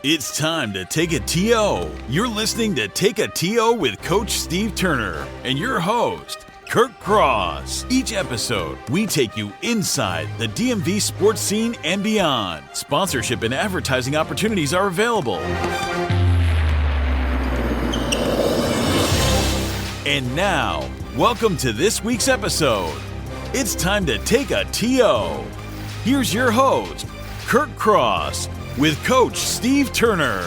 It's time to take a TO. You're listening to Take a TO with Coach Steve Turner and your host, Kurt Cross. Each episode, we take you inside the DMV sports scene and beyond. Sponsorship and advertising opportunities are available. And now, welcome to this week's episode. It's time to take a TO. Here's your host, Kurt Cross, with Coach Steve Turner.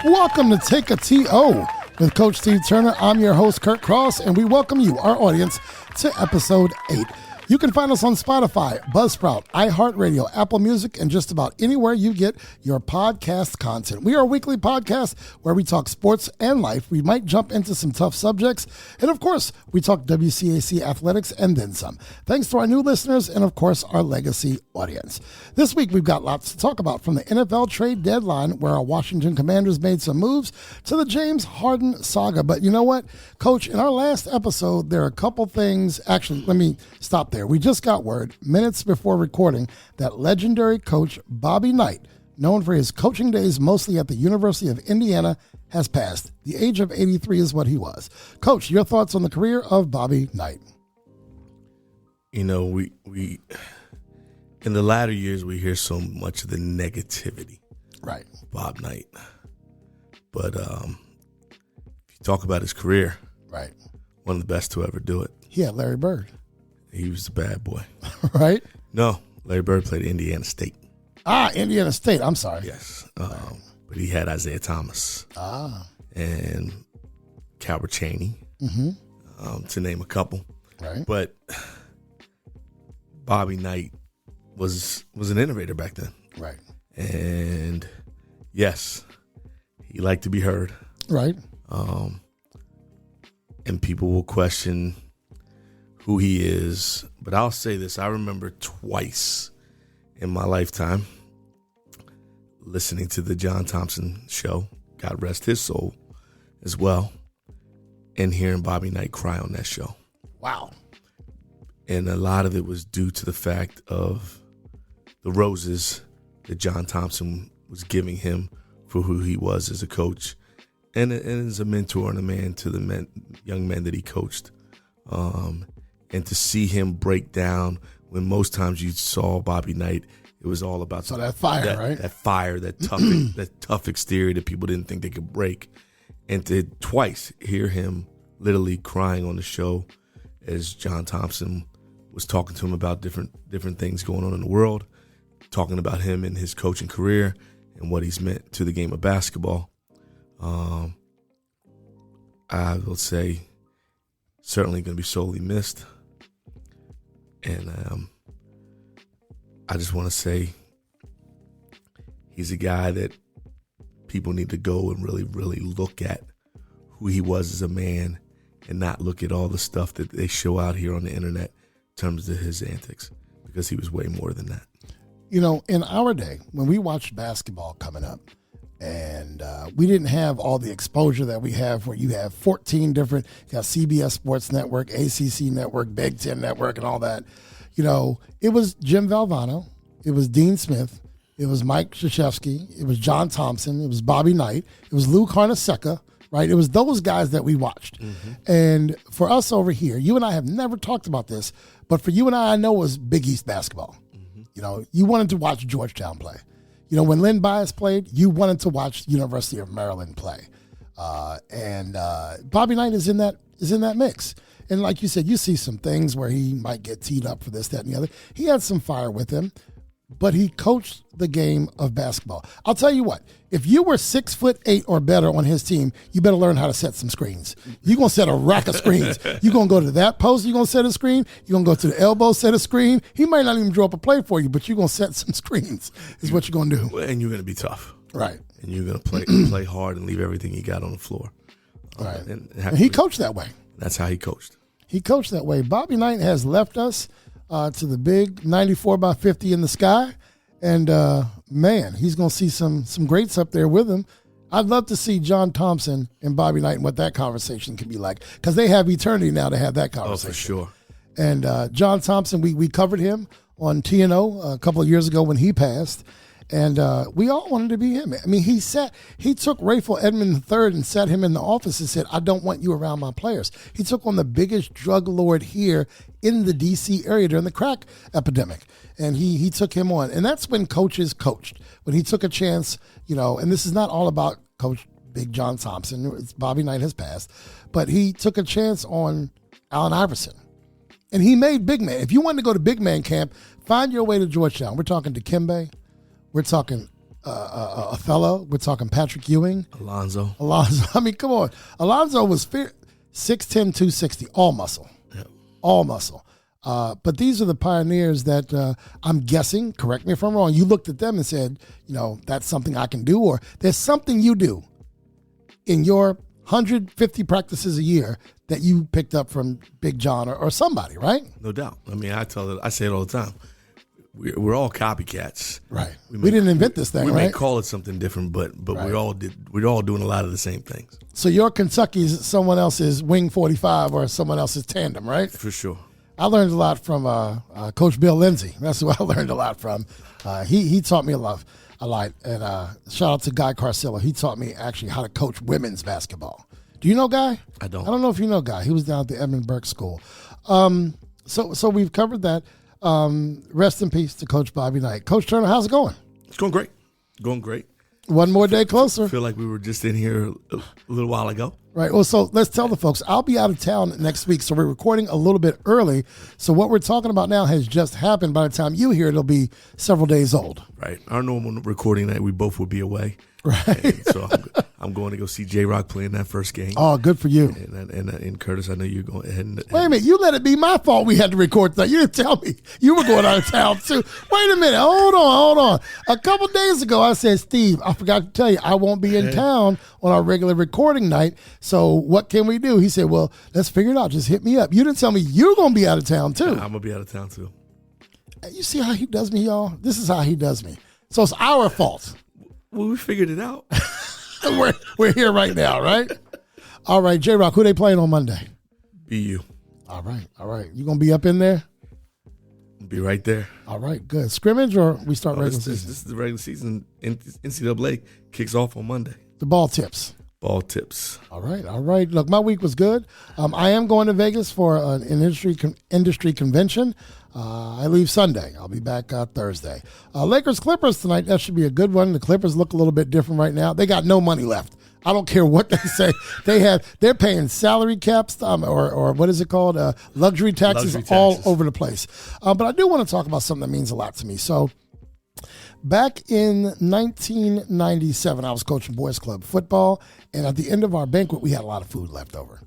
Welcome to Take a TO with Coach Steve Turner. I'm your host, Kurt Cross, and we welcome you, our audience, to episode 8. You can find us on Spotify, Buzzsprout, iHeartRadio, Apple Music, and just about anywhere you get your podcast content. We are a weekly podcast where we talk sports and life. We might jump into some tough subjects. And, of course, we talk WCAC athletics and then some. Thanks to our new listeners and, of course, our legacy audience. This week, we've got lots to talk about, from the NFL trade deadline, where our Washington Commanders made some moves, to the James Harden saga. But you know what, Coach? In our last episode, there are a couple things. Actually, let me stop there. We just got word minutes before recording that legendary coach Bobby Knight, known for his coaching days mostly at the University of Indiana, has passed. The age of 83 is what he was. Coach, your thoughts on the career of Bobby Knight? You know, we in the latter years, we hear so much of the negativity. Right. Bob Knight. But if you talk about his career, right, one of the best to ever do it. He had Larry Bird. He was the bad boy. Right? No, Larry Bird played at Indiana State. Indiana State. I'm sorry. Yes. But he had Isaiah Thomas. And Calbert Chaney, to name a couple. Right. But Bobby Knight was an innovator back then. Right. And, yes, he liked to be heard. Right. And people will question who he is. But I'll say this. I remember twice in my lifetime listening to the John Thompson show, God rest his soul, as well, and hearing Bobby Knight cry on that show. Wow. And a lot of it was due to the fact of the roses that John Thompson was giving him for who he was as a coach and as a mentor and a man to the young men that he coached. And to see him break down when most times you saw Bobby Knight, it was all about that fire, right? That fire, that tough exterior that people didn't think they could break. And to twice hear him literally crying on the show as John Thompson was talking to him about different things going on in the world, talking about him and his coaching career and what he's meant to the game of basketball. I will say certainly going to be sorely missed. And I just want to say he's a guy that people need to go and really, really look at who he was as a man and not look at all the stuff that they show out here on the internet in terms of his antics, because he was way more than that. You know, in our day, when we watched basketball coming up, and we didn't have all the exposure that we have, where you have 14 different, you got CBS Sports Network, ACC Network, Big Ten Network, and all that. You know, it was Jim Valvano, it was Dean Smith, it was Mike Krzyzewski, it was John Thompson, it was Bobby Knight, it was Lou Carnesecca, right? It was those guys that we watched. And for us over here, you and I have never talked about this, but for you and I know it was Big East basketball. You know, you wanted to watch Georgetown play. You know, when Len Bias played, you wanted to watch University of Maryland play. And Bobby Knight is in that mix. And like you said, you see some things where he might get teed up for this, that, and the other. He had some fire with him, but he coached the game of basketball. I'll tell you what, if you were 6'8" or better on his team, you better learn how to set some screens. You're going to set a rack of screens. You're going to go to that post, you're going to set a screen. You're going to go to the elbow, set a screen. He might not even draw up a play for you, but you're going to set some screens is what you're going to do. And you're going to be tough. Right. And you're going to play hard and leave everything you got on the floor. Right. And he coached that way. That's how he coached. He coached that way. Bobby Knight has left us to the big 94x50 in the sky. And, man, he's going to see some greats up there with him. I'd love to see John Thompson and Bobby Knight and what that conversation can be like, because they have eternity now to have that conversation. Oh, for sure. And John Thompson, we covered him on TNO a couple of years ago when he passed. And we all wanted to be him. I mean, he took Rayful Edmond III and sat him in the office and said, I don't want you around my players. He took on the biggest drug lord here in the D.C. area during the crack epidemic. And he took him on. And that's when coaches coached. When he took a chance, and this is not all about Coach Big John Thompson. Bobby Knight has passed. But he took a chance on Allen Iverson. And he made big man. If you wanted to go to big man camp, find your way to Georgetown. We're talking Dikembe. We're talking Othello. We're talking Patrick Ewing. Alonzo. I mean, come on. Alonzo was 6'10", 260, all muscle. Yep. All muscle. But these are the pioneers that I'm guessing, correct me if I'm wrong, you looked at them and said, that's something I can do, or there's something you do in your 150 practices a year that you picked up from Big John or somebody, right? No doubt. I mean, I say it all the time. We're all copycats, right? We didn't invent this thing, we right? may call it something different, but right. we're all doing a lot of the same things. So your Kentucky's someone else's wing 45 or someone else's tandem, right? For sure. I learned a lot from Coach Bill Lindsay. That's who I learned a lot from. He taught me a lot, and shout out to Guy Carcillo. He taught me actually how to coach women's basketball. Do you know Guy? I don't. I don't know if you know Guy. He was down at the Edmund Burke School. So we've covered that. Rest in peace to Coach Bobby Knight. Coach Turner, how's it going? It's going great. Going great. One more day closer. I feel like we were just in here a little while ago. Right. Well, so let's tell the folks, I'll be out of town next week, so we're recording a little bit early. So what we're talking about now has just happened. By the time you hear it, it'll be several days old. Right. Our normal recording night, we both would be away. Right. And so I'm going to go see J-Rock play in that first game. Oh, good for you. And Curtis, I know you're going ahead and wait a minute. You let it be my fault we had to record that. You didn't tell me you were going out of town too. Wait a minute. Hold on. A couple days ago, I said, Steve, I forgot to tell you, I won't be in town on our regular recording night. So what can we do? He said, well, let's figure it out. Just hit me up. You didn't tell me you're going to be out of town too. I'm going to be out of town too. You see how he does me, y'all? This is how he does me. So it's our fault. Well, we figured it out. we're here right now, right? All right, J-Rock, who they playing on Monday? BU. All right. You going to be up in there? Be right there. All right, good. Scrimmage or we start regular season? This is the regular season. NCAA kicks off on Monday. The ball tips. Ball tips. All right. Look, my week was good. I am going to Vegas for an industry convention. I leave Sunday. I'll be back Thursday. Lakers-Clippers tonight. That should be a good one. The Clippers look a little bit different right now. They got no money left. I don't care what they say. They're paying salary caps or what is it called? Luxury taxes all over the place. But I do want to talk about something that means a lot to me. So back in 1997, I was coaching boys club football, and at the end of our banquet, we had a lot of food left over.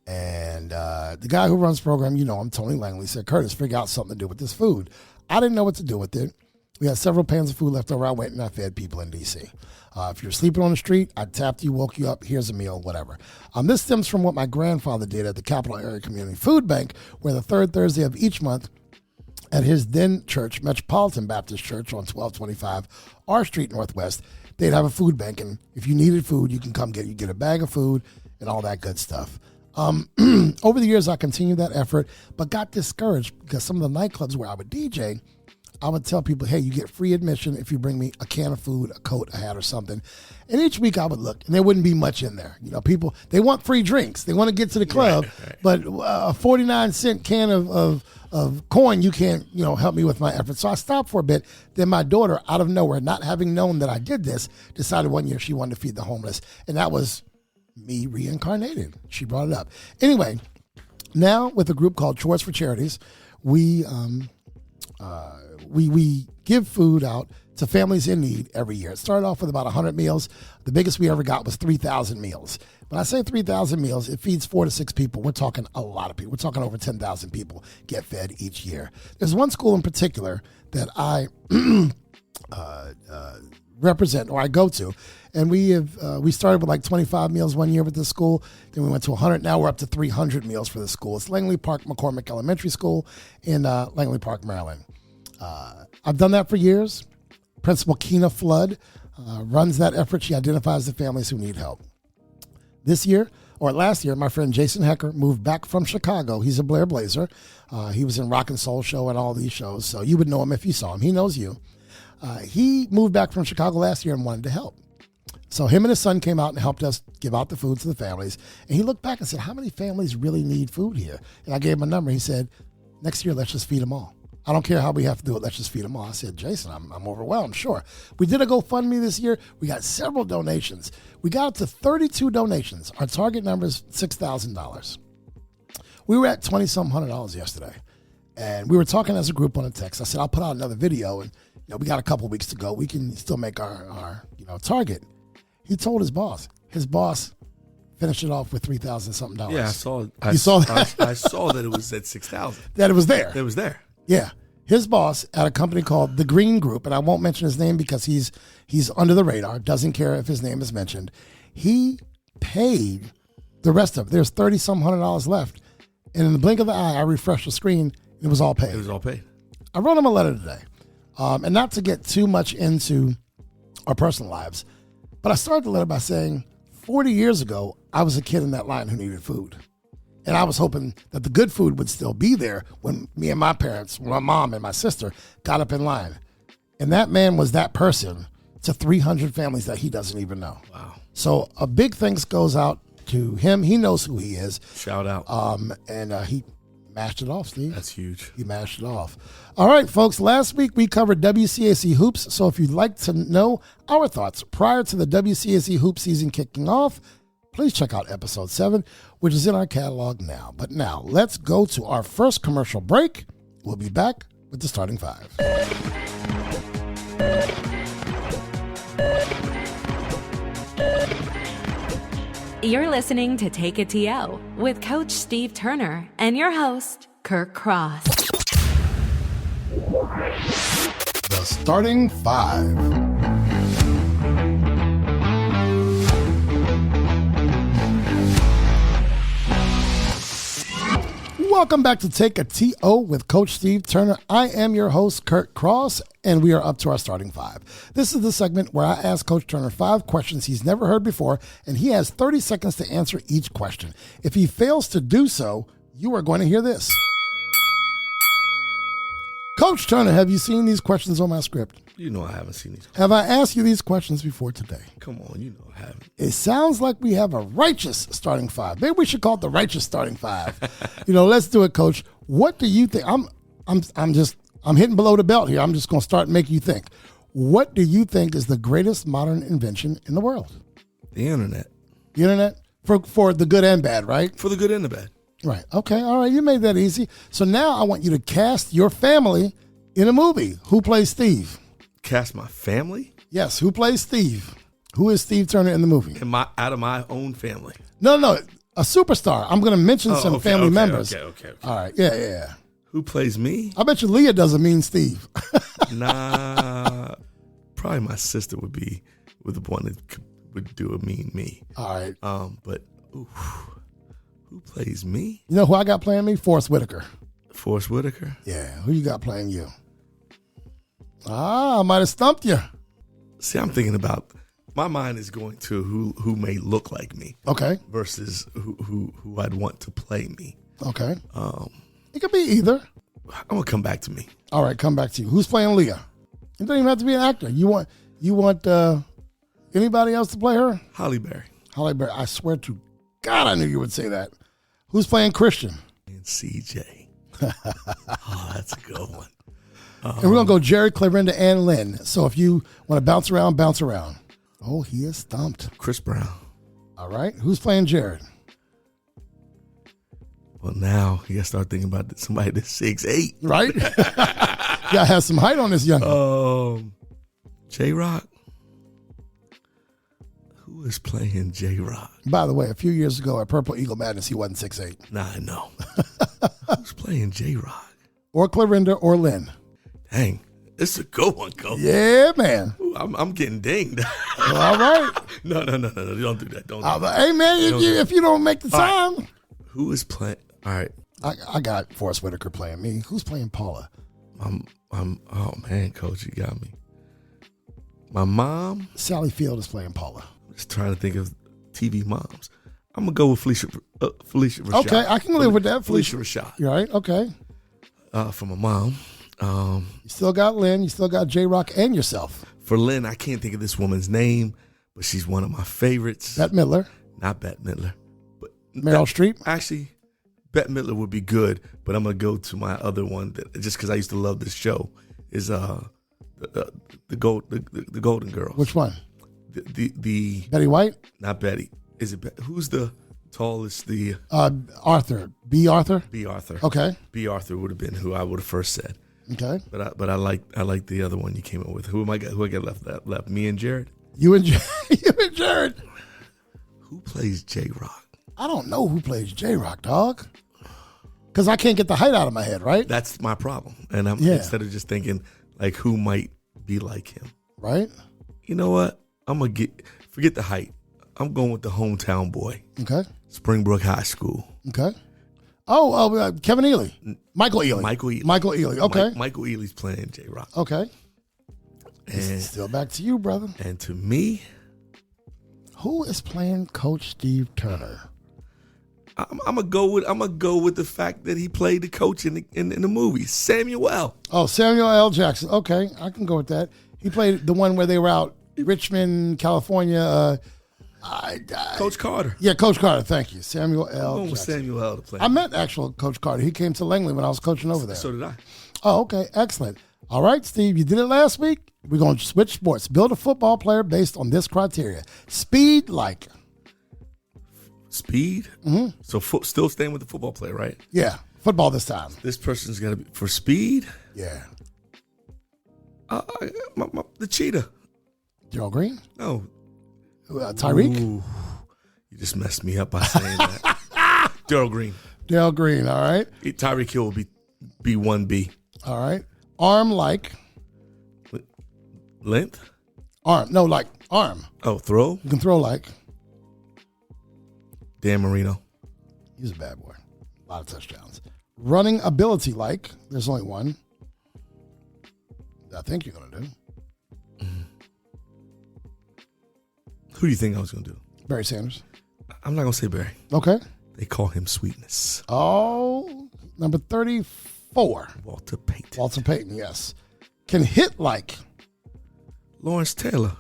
And the guy who runs the program, I'm Tony Langley, said, Curtis, figure out something to do with this food. I didn't know what to do with it. We had several pans of food left over. I went and I fed people in D.C. If you're sleeping on the street, I tapped you, woke you up, here's a meal, whatever. This stems from what my grandfather did at the Capital Area Community Food Bank, where the third Thursday of each month at his then church, Metropolitan Baptist Church on 1225 R Street Northwest, they'd have a food bank. And if you needed food, you can come get it. You get a bag of food and all that good stuff. Over the years, I continued that effort, but got discouraged because some of the nightclubs where I would DJ, I would tell people, hey, you get free admission if you bring me a can of food, a coat, a hat, or something. And each week I would look, and there wouldn't be much in there. People, they want free drinks. They want to get to the club, right. But a 49-cent can of coin, you can't, help me with my efforts. So I stopped for a bit. Then my daughter, out of nowhere, not having known that I did this, decided one year she wanted to feed the homeless. And that was me reincarnated. She brought it up. Anyway, now with a group called Chores for Charities, we give food out to families in need every year. It started off with about 100 meals. The biggest we ever got was 3,000 meals. When I say 3,000 meals, it feeds 4 to 6 people. We're talking a lot of people. We're talking over 10,000 people get fed each year. There's one school in particular that I represent or I go to, and we started with like 25 meals one year with this school. Then we went to 100. Now we're up to 300 meals for the school. It's Langley Park McCormick Elementary School in Langley Park, Maryland. I've done that for years. Principal Keena Flood runs that effort. She identifies the families who need help. This year, or last year, my friend Jason Hecker moved back from Chicago. He's a Blair Blazer. He was in Rock and Soul Show and all these shows, so you would know him if you saw him. He knows you. He moved back from Chicago last year and wanted to help. So him and his son came out and helped us give out the food to the families. And he looked back and said, how many families really need food here? And I gave him a number. He said, next year, let's just feed them all. I don't care how we have to do it. Let's just feed them all. I said, Jason, I'm overwhelmed. Sure. We did a GoFundMe this year. We got several donations. We got up to 32 donations. Our target number is $6,000. We were at $2,700 yesterday. And we were talking as a group on a text. I said, I'll put out another video. And we got a couple weeks to go. We can still make our target. He told his boss. His boss finished it off with $3,000 something. Yeah, I saw it. You saw that? I saw that it was at $6,000. That it was there. It was there. Yeah. His boss at a company called The Green Group, and I won't mention his name because he's under the radar, doesn't care if his name is mentioned. He paid the rest of it. There's $30-some left. And in the blink of the eye, I refreshed the screen, and it was all paid. It was all paid. I wrote him a letter today. And not to get too much into our personal lives, but I started the letter by saying, 40 years ago, I was a kid in that line who needed food. And I was hoping that the good food would still be there when me and my parents, my mom and my sister, got up in line. And that man was that person to 300 families that he doesn't even know. Wow. So a big thanks goes out to him. He knows who he is. Shout out. And he mashed it off, Steve. That's huge. He mashed it off. All right, folks, last week we covered WCAC hoops. So if you'd like to know our thoughts prior to the WCAC hoop season kicking off, please check out episode 7, which is in our catalog now. But now, let's go to our first commercial break. We'll be back with the starting five. You're listening to Take a TO with Coach Steve Turner and your host, Kirk Cross. The starting five. Welcome back to Take a TO with Coach Steve Turner. I am your host, Kurt Cross, and we are up to our starting five. This is the segment where I ask Coach Turner 5 questions he's never heard before, and he has 30 seconds to answer each question. If he fails to do so, you are going to hear this. Coach Turner, have you seen these questions on my script? You know I haven't seen these. Have I asked you these questions before today? Come on, you know I haven't. It sounds like we have a righteous starting five. Maybe we should call it the righteous starting five. Let's do it, Coach. What do you think? I'm hitting below the belt here. I'm just going to start and make you think. What do you think is the greatest modern invention in the world? The internet. The internet? For the good and bad, right? For the good and the bad. Right. Okay. All right. You made that easy. So now I want you to cast your family in a movie. Who plays Steve? Cast my family? Yes. Who plays Steve? Who is Steve Turner in the movie? Out of my own family? No. A superstar. I'm going to mention some family members. Okay. All right. Yeah. Who plays me? I bet you Leah doesn't mean Steve. Nah. Probably my sister would be the one that would do a mean me. All right. But who plays me? You know who I got playing me? Forrest Whitaker. Forrest Whitaker? Yeah. Who you got playing you? I might have stumped you. See, I'm thinking about, my mind is going to who may look like me. Okay. Versus who I'd want to play me. Okay. It could be either. I'm going to come back to me. All right, come back to you. Who's playing Leah? It doesn't even have to be an actor. You want anybody else to play her? Halle Berry. Halle Berry. I swear to God, I knew you would say that. Who's playing Christian? And CJ. Oh, that's a good one. And we're going to go Jerry, Clarinda, and Lynn. So if you want to bounce around, bounce around. Oh, he is stumped. Chris Brown. All right. Who's playing Jared? Well, now you got to start thinking about somebody that's 6'8". Right? You got to have some height on this young. J-Rock. Who is playing J-Rock? By the way, a few years ago at Purple Eagle Madness, he wasn't 6'8". Nah, I know. Who's playing J-Rock? Or Clarinda or Lynn. Dang, this is a good one, Coach. Yeah, man. Ooh, I'm getting dinged. All right. No. Don't do that. Don't. Hey, man, if you don't make the time. Right. Who is playing? All right. I got Forrest Whitaker playing me. Who's playing Paula? Oh, man, Coach, you got me. My mom. Sally Field is playing Paula. I'm just trying to think of TV moms. I'm gonna go with Felicia Rashad. Okay, I can live with that. Felicia Rashad. You're right. Okay. For my mom. You still got Lynn. You still got J-Rock and yourself. For Lynn, I can't think of this woman's name, but she's one of my favorites. Bette Midler. Not Bette Midler. But Meryl Streep. Actually, Bette Midler would be good, but I'm gonna go to my other one that just because I used to love this show is the Golden Girls. Which one? The Betty White. Not Betty. Is it? Who's the tallest? The Arthur. B. Arthur. B. Arthur. Okay. B. Arthur would have been who I would have first said. Okay. But I like the other one you came up with. Who I got left? Me and Jared. You and Jared. Who plays J-Rock? I don't know who plays J-Rock, dog. Because I can't get the height out of my head, right? That's my problem. And instead of just thinking like who might be like him. Right. You know what? I'm gonna forget the height. I'm going with the hometown boy. Okay. Springbrook High School. Okay. Kevin Ely. Michael Ely. Michael Ely. Okay. Michael Ely's playing J-Rock. Okay. And still back to you, brother. And to me, who is playing Coach Steve Turner? I'm gonna go with the fact that he played the coach in the movie, Samuel L. Oh, Samuel L. Jackson. Okay, I can go with that. He played the one where they were out Richmond, California. Coach Carter. Yeah, Coach Carter. Thank you, Samuel L. I'm going with Jackson. Samuel L. to play. I met actual Coach Carter. He came to Langley when I was coaching over there. So did I. Oh, okay, excellent. All right, Steve, you did it last week. We're going to switch sports. Build a football player based on this criteria: speed, like. Speed? Mm-hmm. So still staying with the football player, right? Yeah, football this time. This person's got to be for speed? Yeah. The cheetah. Gerald Green? No. Tyreek? Ooh, you just messed me up by saying that. Gerald Green. Gerald Green, all right. Tyreek Hill will be 1B. All right. Arm like. Length? Arm. No, like arm. Oh, throw? You can throw like. Dan Marino. He's a bad boy. A lot of touchdowns. Running ability like. There's only one. I think you're going to do. Mm-hmm. Who do you think I was going to do? Barry Sanders. I'm not going to say Barry. Okay. They call him Sweetness. Oh, number 34. Walter Payton. Walter Payton, yes. Can hit like. Lawrence Taylor.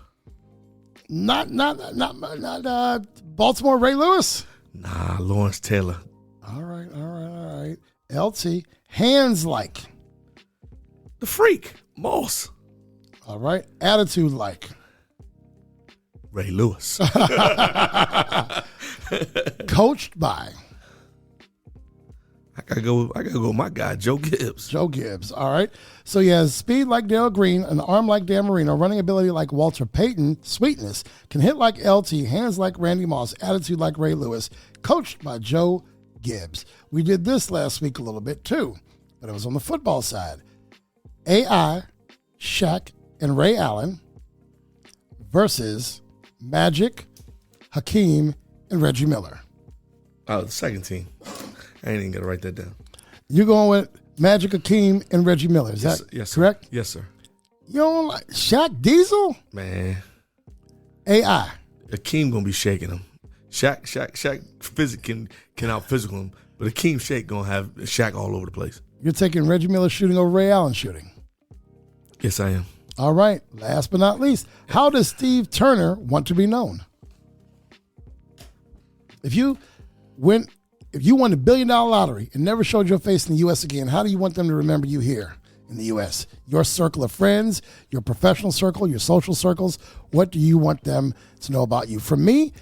Not Baltimore Ray Lewis. Nah, Lawrence Taylor. All right. LT. Hands like. The Freak. Moss. All right. Attitude like. Ray Lewis. Coached by. I gotta go with my guy, Joe Gibbs. Joe Gibbs. All right. So he has speed like Darryl Green, an arm like Dan Marino, running ability like Walter Payton, sweetness, can hit like LT, hands like Randy Moss, attitude like Ray Lewis, coached by Joe Gibbs. We did this last week a little bit too, but it was on the football side. AI, Shaq, and Ray Allen versus Magic, Hakeem, and Reggie Miller. Oh, the second team. I ain't even got to write that down. You're going with Magic, Hakeem, and Reggie Miller. Is that correct? Yes, sir. You don't like Shaq Diesel? Man. AI. Hakeem going to be shaking him. Shaq can out-physical him, but Hakeem Shaq going to have Shaq all over the place. You're taking Reggie Miller shooting over Ray Allen shooting. Yes, I am. All right. Last but not least, how does Steve Turner want to be known? If you won the $1 billion lottery and never showed your face in the U.S. again, how do you want them to remember you here in the U.S.? Your circle of friends, your professional circle, your social circles, what do you want them to know about you? For me,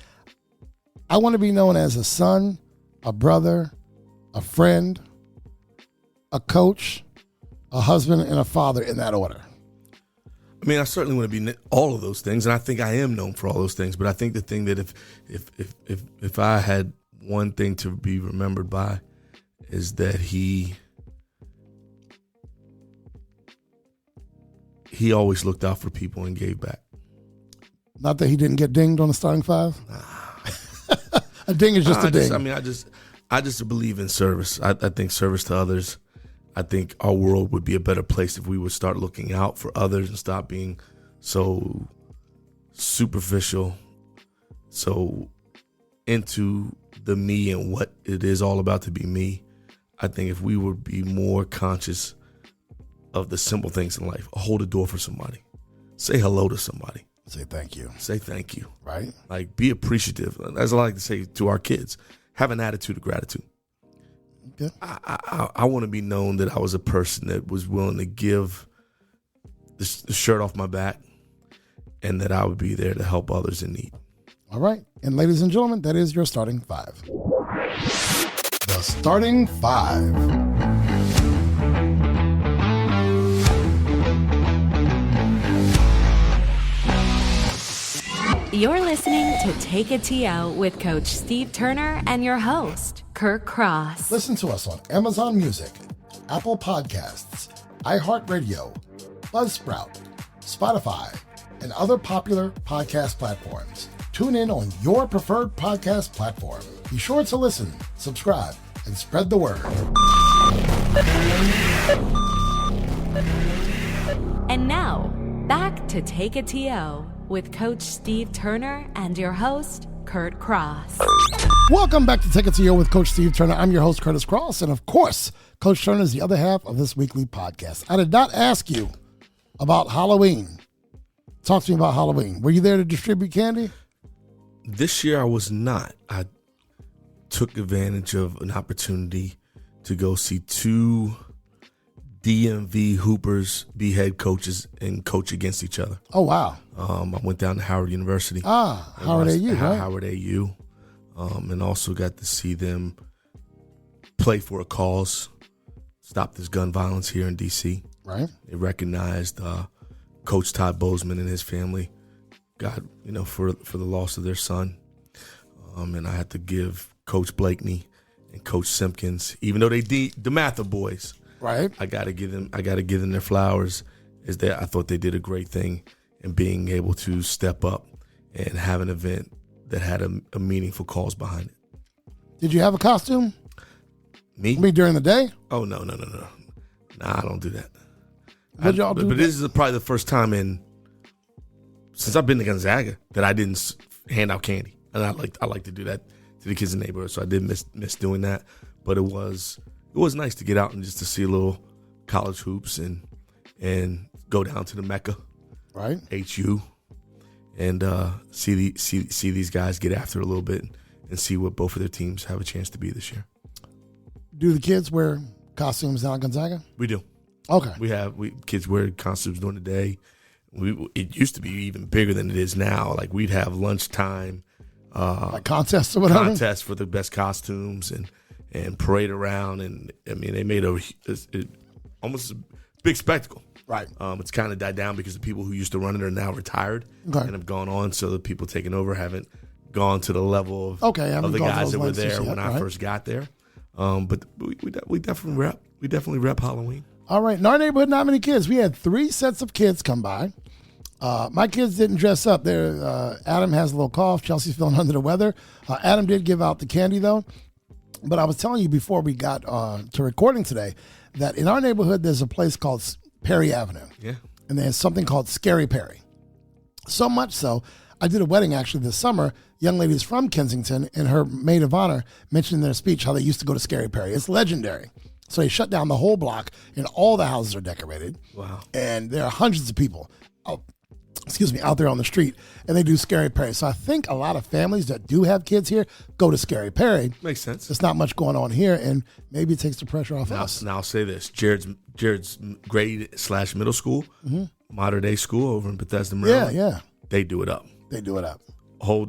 I want to be known as a son, a brother, a friend, a coach, a husband, and a father in that order. I mean, I certainly want to be all of those things, and I think I am known for all those things. But I think the thing that if I had one thing to be remembered by is that he always looked out for people and gave back. Not that he didn't get dinged on the starting five? A ding is just a ding. I just believe in service. I think service to others. I think our world would be a better place if we would start looking out for others and stop being so superficial, so into the me and what it is all about to be me, I think if we would be more conscious of the simple things in life, hold a door for somebody, say hello to somebody. Say thank you. Say thank you. Right. Like, be appreciative. As I like to say to our kids, have an attitude of gratitude. Okay. I want to be known that I was a person that was willing to give the shirt off my back and that I would be there to help others in need. All right. And ladies and gentlemen, that is your starting five. The starting five. You're listening to Take a TO with Coach Steve Turner and your host, Kirk Cross. Listen to us on Amazon Music, Apple Podcasts, iHeartRadio, Buzzsprout, Spotify, and other popular podcast platforms. Tune in on your preferred podcast platform. Be sure to listen, subscribe, and spread the word. And now, back to Take a TO with Coach Steve Turner and your host, Kurt Cross. Welcome back to Take It to You with Coach Steve Turner. I'm your host, Curtis Cross, and of course, Coach Turner is the other half of this weekly podcast. I did not ask you about Halloween. Talk to me about Halloween. Were you there to distribute candy? This year I was not. I took advantage of an opportunity to go see two DMV Hoopers be head coaches and coach against each other. Oh, wow. I went down to Howard University. Howard AU, right? Howard AU. And also got to see them play for a cause, stop this gun violence here in D.C. Right. They recognized Coach Todd Bozeman and his family, God, for the loss of their son. And I had to give Coach Blakeney and Coach Simpkins, even though they the Mather boys, right? I gotta give them their flowers. I thought they did a great thing in being able to step up and have an event that had a meaningful cause behind it. Did you have a costume? Me? During the day? Oh, no. Nah, I don't do that. What y'all do? But this is probably the first time since I've been to Gonzaga that I didn't hand out candy. And I like to do that to the kids in the neighborhood, so I did miss doing that. But it was nice to get out and just to see a little college hoops and go down to the Mecca, right? HU, and see these guys get after it a little bit and see what both of their teams have a chance to be this year. Do the kids wear costumes down at Gonzaga? We do. Okay. Kids wear costumes during the day. It used to be even bigger than it is now. Like, we'd have lunchtime like contests or whatever? Contests for the best costumes and parade around. And, I mean, they made almost a big spectacle. Right. It's kind of died down because the people who used to run it are now retired and have gone on. So the people taking over haven't gone to the level of the guys that were there when I first got there. But we definitely rep Halloween. All right. In our neighborhood, not many kids. We had 3 sets of kids come by. My kids didn't dress up. Adam has a little cough. Chelsea's feeling under the weather. Adam did give out the candy, though. But I was telling you before we got to recording today that in our neighborhood, there's a place called Perry Avenue. Yeah. And there's something called Scary Perry. So much so, I did a wedding actually this summer. Young ladies from Kensington and her maid of honor mentioned in their speech how they used to go to Scary Perry. It's legendary. So they shut down the whole block and all the houses are decorated. Wow. And there are hundreds of people out there on the street, and they do Scary Perry. So I think a lot of families that do have kids here go to Scary Perry. Makes sense. There's not much going on here, and maybe it takes the pressure off us. Now I'll say this. Jared's grade/middle school, modern day school over in Bethesda, Maryland. Yeah. They do it up. They do it up. Whole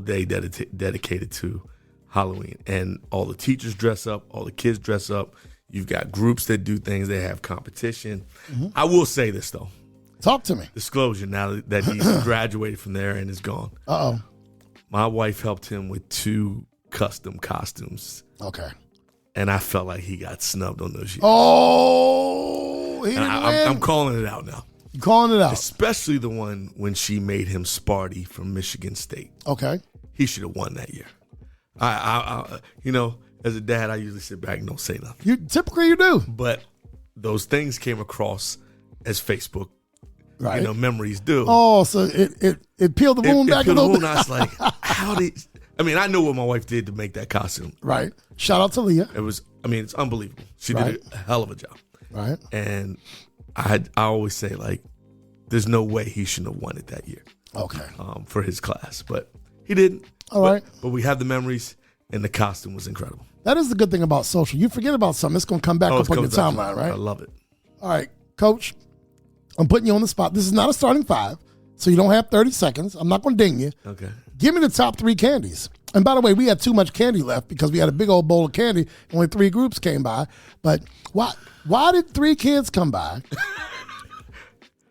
day dedicated to Halloween. And all the teachers dress up, all the kids dress up. You've got groups that do things. They have competition. I will say this, though. Talk to me. Disclosure now that he's graduated from there and is gone. Uh-oh. My wife helped him with 2 custom costumes. Okay. And I felt like he got snubbed on those years. Oh, he didn't win? I'm calling it out now. You calling it out? Especially the one when she made him Sparty from Michigan State. Okay. He should have won that year. I as a dad, I usually sit back and don't say nothing. Typically you do. But those things came across as Facebook, right? Memories do. Oh, so it peeled the wound back a little bit. I was like, I mean, I know what my wife did to make that costume. Right. Shout out to Leah. It's unbelievable. She did a hell of a job. Right. And I always say, like, there's no way he shouldn't have won it that year. Okay. For his class. But he didn't. All right. But we have the memories, and the costume was incredible. That is the good thing about social. You forget about something, it's going to come back up on your timeline, right? I love it. All right, Coach, I'm putting you on the spot. This is not a starting five, so you don't have 30 seconds. I'm not going to ding you. Okay. Give me the top 3 candies. And by the way, we had too much candy left because we had a big old bowl of candy. Only 3 groups came by. But why did 3 kids come by?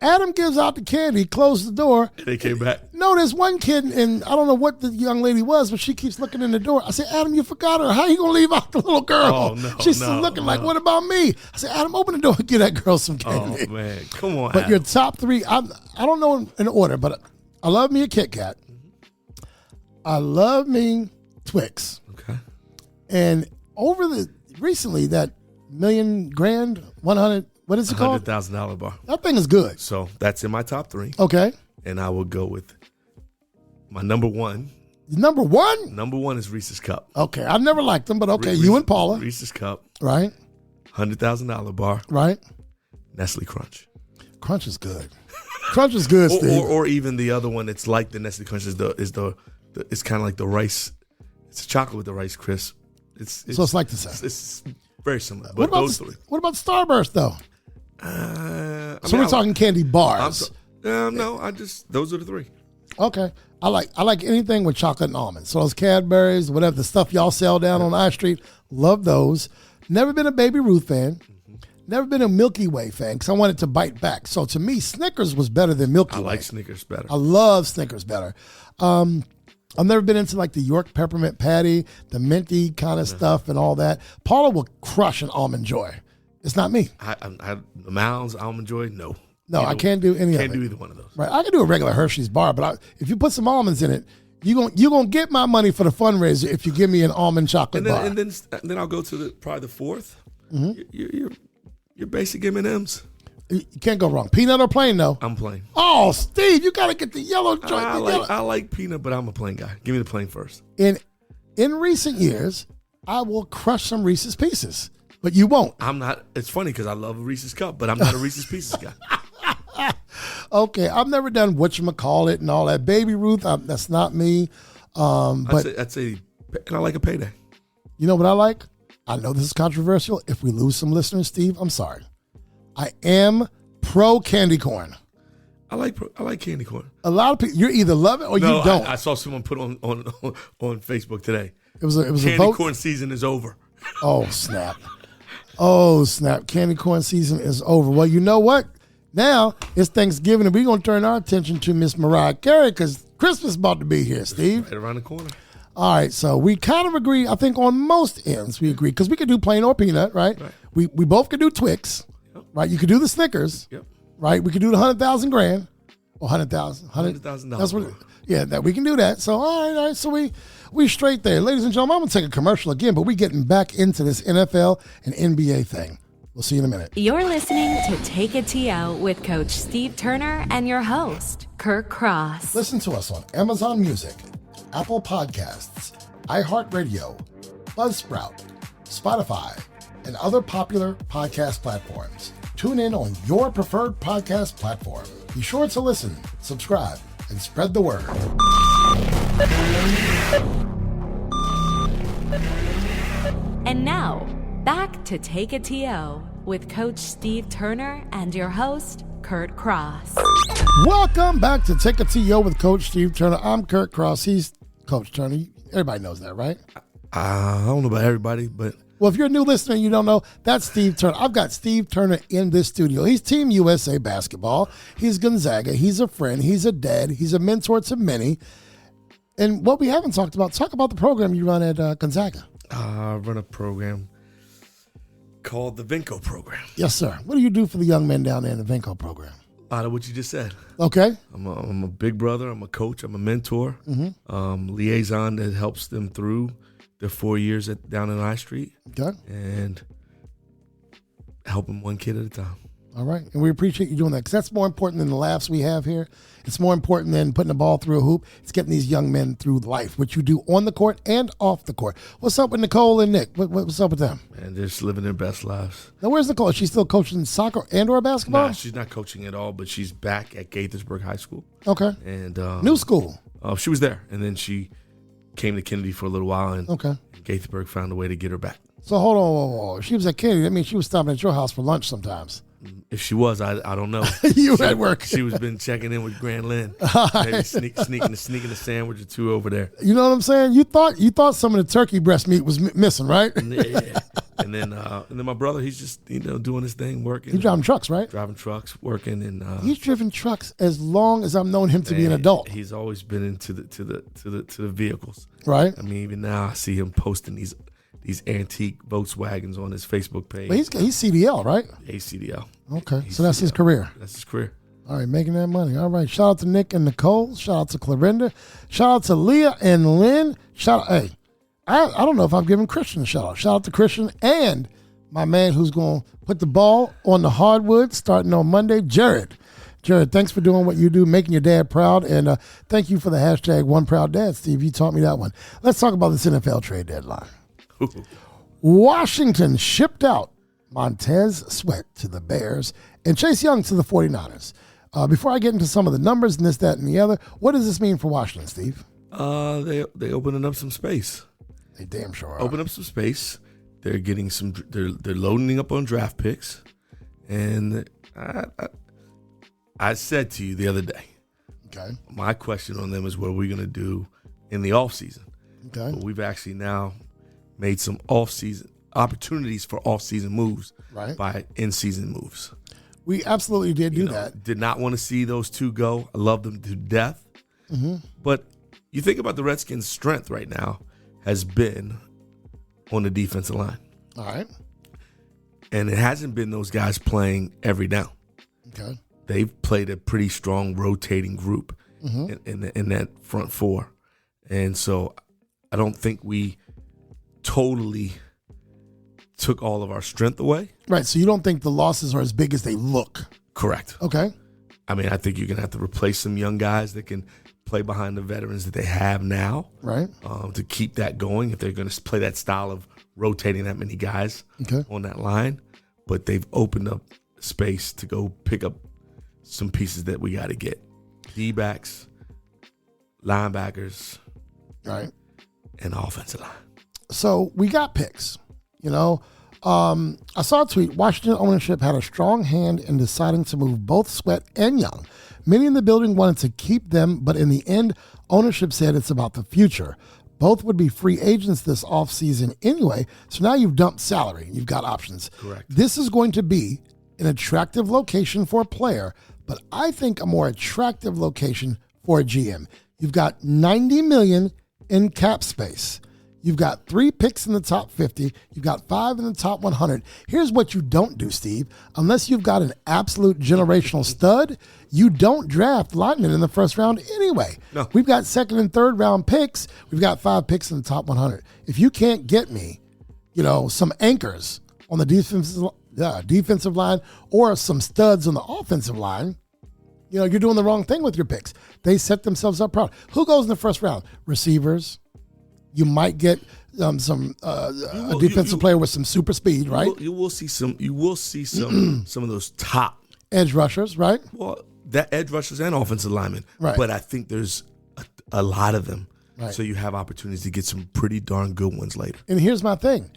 Adam gives out the candy, closed the door. They came back. No, there's one kid, and I don't know what the young lady was, but she keeps looking in the door. I said, Adam, you forgot her. How you going to leave out the little girl? Oh, no, She's still looking like, what about me? I said, Adam, open the door and give that girl some candy. Oh, man. Come on, But Adam. your top 3, I don't know in order, but I love me a Kit Kat. I love me Twix. Okay. And recently, that $100,000, what is it called? $100,000 bar. That thing is good. So that's in my top 3. Okay. And I will go with my number 1. Number 1? Number 1 is Reese's Cup. Okay. I've never liked them, but okay. You and Paula. Reese's Cup. Right. $100,000 bar. Right. Nestle Crunch. Crunch is good. Crunch is good, Steve. Or even the other one that's like the Nestle Crunch is it's kind of like the rice. It's a chocolate with the Rice Crisp. So it's like the same. It's very similar. But those 3. What about Starburst though? We're talking candy bars. No, those are the 3. Okay. I like anything with chocolate and almonds. So those Cadbury's, whatever the stuff y'all sell down on I Street, love those. Never been a Baby Ruth fan. Never been a Milky Way fan because I wanted to bite back. So to me, Snickers was better than Milky Way. I like Snickers better. I love Snickers better. I've never been into like the York peppermint patty, the minty kind of stuff and all that. Paula will crush an Almond Joy. It's not me. The Mounds, Almond Joy, no. I can't do any of it. Can't do either one of those. Right, I can do a regular Hershey's bar, but if you put some almonds in it, you're gonna get my money for the fundraiser if you give me an almond chocolate bar. And then I'll go to probably the 4th. Your basic M&Ms. You can't go wrong. Peanut or plain though? I'm plain. Oh, Steve, you gotta get the yellow joint. I like peanut, but I'm a plain guy. Give me the plain first. In recent years, I will crush some Reese's Pieces, but you won't. I'm not. It's funny because I love a Reese's Cup, but I'm not a Reese's Pieces guy. Okay, I've never done whatchamacallit and all that. Baby Ruth, that's not me. But I'd say, and I like a payday. You know what I like? I know this is controversial. If we lose some listeners, Steve, I'm sorry. I am pro candy corn. I like candy corn. A lot of people, you either love it or you don't. I saw someone put on Facebook today. It was a candy vote. Corn season is over. Oh snap! Oh snap! Candy corn season is over. Well, you know what? Now it's Thanksgiving, and we're gonna turn our attention to Miss Mariah Carey because Christmas is about to be here, Steve. Right around the corner. All right, so we kind of agree. I think on most ends we agree because we could do plain or peanut, right? We both could do Twix, right? You could do the Snickers, right? We could do the $100,000 or $100,000. That's what. That we can do that. So all right. So we straight there, ladies and gentlemen. I'm gonna take a commercial again, but we getting back into this NFL and NBA thing. We'll see you in a minute. You're listening to Take a TO with Coach Steve Turner and your host, Kirk Cross. Listen to us on Amazon Music, Apple Podcasts, iHeartRadio, Buzzsprout, Spotify, and other popular podcast platforms. Tune in on your preferred podcast platform. Be sure to listen, subscribe, and spread the word. And now, back to Take a TO with Coach Steve Turner and your host, Kurt Cross. Welcome back to Take a TO with Coach Steve Turner. I'm Kurt Cross. He's Coach Turner. Everybody knows that, right? I don't know about everybody, but... Well, if you're a new listener and you don't know, that's Steve Turner. I've got Steve Turner in this studio. He's Team USA basketball. He's Gonzaga. He's a friend. He's a dad. He's a mentor to many. And what we haven't talked about, talk about the program you run at Gonzaga. I run a program called the VNCO program. Yes, sir. What do you do for the young men down there in the VNCO program? A lot of what you just said. Okay. I'm a big brother. I'm a coach. I'm a mentor. Liaison that helps them through their 4 years down in I Street. Okay. And helping one kid at a time. All right. And we appreciate you doing that because that's more important than the laughs we have here. It's more important than putting the ball through a hoop. It's getting these young men through life, which you do on the court and off the court. What's up with Nicole and Nick? What's up with them? And they're just living their best lives. Now, where's Nicole? Is she still coaching soccer and or basketball? Nah, she's not coaching at all, but she's back at Gaithersburg High School. Okay. And new school. She was there, and then she came to Kennedy for a little while, and Gaithersburg found a way to get her back. So hold on. If she was at Kennedy, that means she was stopping at your house for lunch sometimes. If she was, I don't know. You at work. She was been checking in with Grand Lynn. Maybe sneaking a sandwich or two over there. You know what I'm saying? You thought some of the turkey breast meat was missing, right? Yeah. And then my brother, he's just doing his thing, working. He's driving trucks, right? Driving trucks, working, and he's driven trucks as long as I've known him to be an adult. He's always been into the vehicles, right? I mean, even now I see him posting these antique Volkswagens on his Facebook page. But he's CDL, right? ACDL. Okay, so that's his career. That's his career. All right, making that money. All right, shout out to Nick and Nicole. Shout out to Clarinda. Shout out to Leah and Lynn. I don't know if I've given Christian a shout out. Shout out to Christian and my man who's going to put the ball on the hardwood starting on Monday, Jared. Jared, thanks for doing what you do, making your dad proud, and thank you for the hashtag #OneProudDad, Steve. You taught me that one. Let's talk about this NFL trade deadline. Washington shipped out Montez Sweat to the Bears and Chase Young to the 49ers. Before I get into some of the numbers and this, that, and the other, what does this mean for Washington, Steve? They opening up some space. They damn sure are. Open up some space. They're getting they're loading up on draft picks. And I said to you the other day, okay, my question on them is what are we going to do in the offseason? Okay. But we've actually now made some off-season opportunities for off-season moves by in-season moves. We absolutely did do that. Did not want to see those two go. I love them to death. Mm-hmm. But you think about the Redskins' strength right now has been on the defensive line. All right. And it hasn't been those guys playing every down. Okay. They've played a pretty strong rotating group in that front four. And so I don't think we totally took all of our strength away. Right, so you don't think the losses are as big as they look? Correct. Okay. I mean, I think you're going to have to replace some young guys that can play behind the veterans that they have now. Right. To keep that going if they're going to play that style of rotating that many guys on that line. But they've opened up space to go pick up some pieces that we got to get. D-backs, linebackers, right, and offensive line. So we got picks, I saw a tweet. Washington ownership had a strong hand in deciding to move both Sweat and Young. Many in the building wanted to keep them, but in the end, ownership said it's about the future. Both would be free agents this offseason anyway, so now you've dumped salary. You've got options. Correct. This is going to be an attractive location for a player, but I think a more attractive location for a GM. You've got $90 million in cap space. You've got 3 picks in the top 50. You've got 5 in the top 100. Here's what you don't do, Steve. Unless you've got an absolute generational stud, you don't draft linemen in the first round anyway. No. We've got second and third round picks. We've got 5 picks in the top 100. If you can't get me, some anchors on the defensive line or some studs on the offensive line, you're doing the wrong thing with your picks. They set themselves up proud. Who goes in the first round? Receivers. You might get a defensive player with some super speed, right? You will see some. You will see some of those top edge rushers, right? Well, that edge rushers and offensive linemen, right? But I think there's a lot of them, right? So you have opportunities to get some pretty darn good ones later. And here's my thing: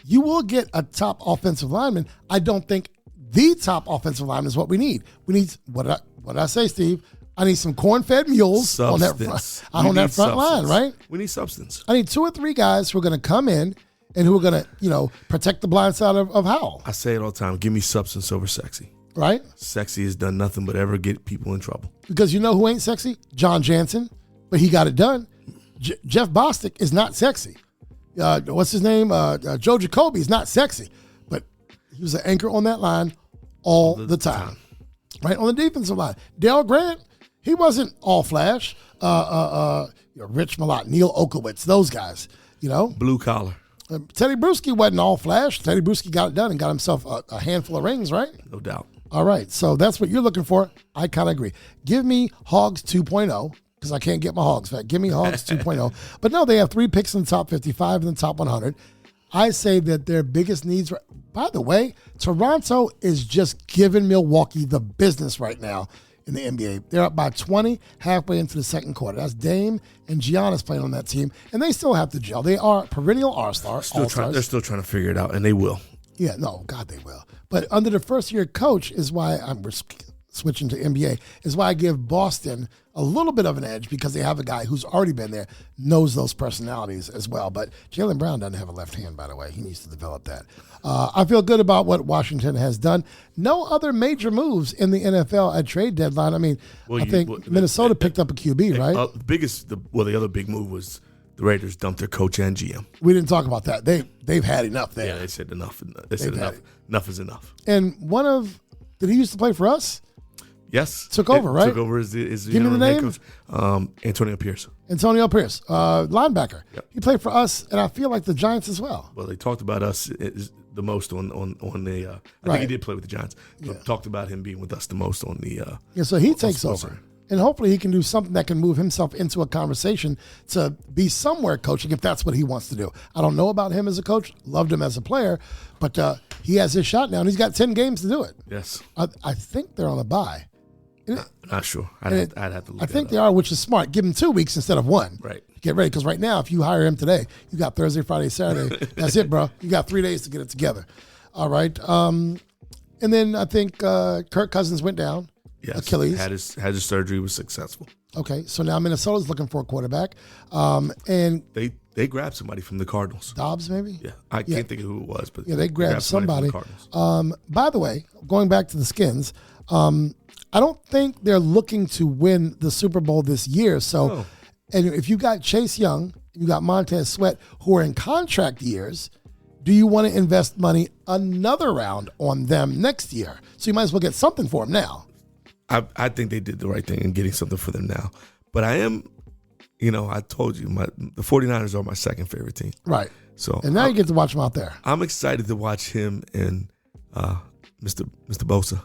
you will get a top offensive lineman. I don't think the top offensive lineman is what we need. We need what did I say, Steve? I need some corn-fed mules on that front line, right? We need substance. I need 2 or 3 guys who are going to come in and who are going to, protect the blind side of Howell. I say it all the time. Give me substance over sexy. Right? Sexy has done nothing but ever get people in trouble. Because you know who ain't sexy? John Jansen, but he got it done. Jeff Bostic is not sexy. What's his name? Joe Jacoby is not sexy, but he was an anchor on that line all the time. Right? On the defensive line. Dale Grant, he wasn't all flash. Rich Malott, Neil Okowitz, those guys, Blue collar. Teddy Bruschi wasn't all flash. Teddy Bruschi got it done and got himself a handful of rings, right? No doubt. All right, so that's what you're looking for. I kind of agree. Give me Hogs 2.0 because I can't get my Hogs back. Give me Hogs 2.0. But no, they have 3 picks in the top 55 and the top 100. I say that their biggest needs. By the way, Toronto is just giving Milwaukee the business right now in the NBA. They're up by 20 halfway into the second quarter. That's Dame and Giannis playing on that team, and they still have to gel. They are perennial all-stars. They're still trying to figure it out, and they will. Yeah, no, God, they will. But under the first-year coach is why we're switching to NBA, is why I give Boston a little bit of an edge because they have a guy who's already been there, knows those personalities as well. But Jaylen Brown doesn't have a left hand, by the way. He needs to develop that. I feel good about what Washington has done. No other major moves in the NFL at trade deadline. I mean, I think Minnesota picked up a QB, right? The other big move was the Raiders dumped their coach and GM. We didn't talk about that. They've had enough there. Yeah, they said enough. They said enough is enough. And did he used to play for us? Yes. Took over, right? Took over as the Give me the name. coach. Antonio Pierce. Antonio Pierce, linebacker. Yep. He played for us, and I feel like the Giants as well. Well, they talked about us the most on the. I think he did play with the Giants. Yeah. Talked about him being with us the most on the. So he takes over. And hopefully he can do something that can move himself into a conversation to be somewhere coaching if that's what he wants to do. I don't know about him as a coach. Loved him as a player. But he has his shot now, and he's got 10 games to do it. Yes. I think they're on a bye. Not sure. I'd have to look I think they are, which is smart. Give him 2 weeks instead of 1. Right. Get ready. Because right now, if you hire him today, you got Thursday, Friday, Saturday. That's it, bro. You got 3 days to get it together. All right. And then I think Kirk Cousins went down. Yes, Achilles. Had his surgery, was successful. Okay, so now Minnesota's looking for a quarterback. And they grabbed somebody from the Cardinals. Dobbs, maybe? Yeah, I can't think of who it was, but they grabbed somebody. From the Cardinals. By the way, going back to the Skins, I don't think they're looking to win the Super Bowl this year. So, And if you got Chase Young, you got Montez Sweat, who are in contract years, do you want to invest money another round on them next year? So you might as well get something for them now. I think they did the right thing in getting something for them now. But I am, I told you, the 49ers are my second favorite team. Right. So and now you get to watch them out there. I'm excited to watch him and Mr. Bosa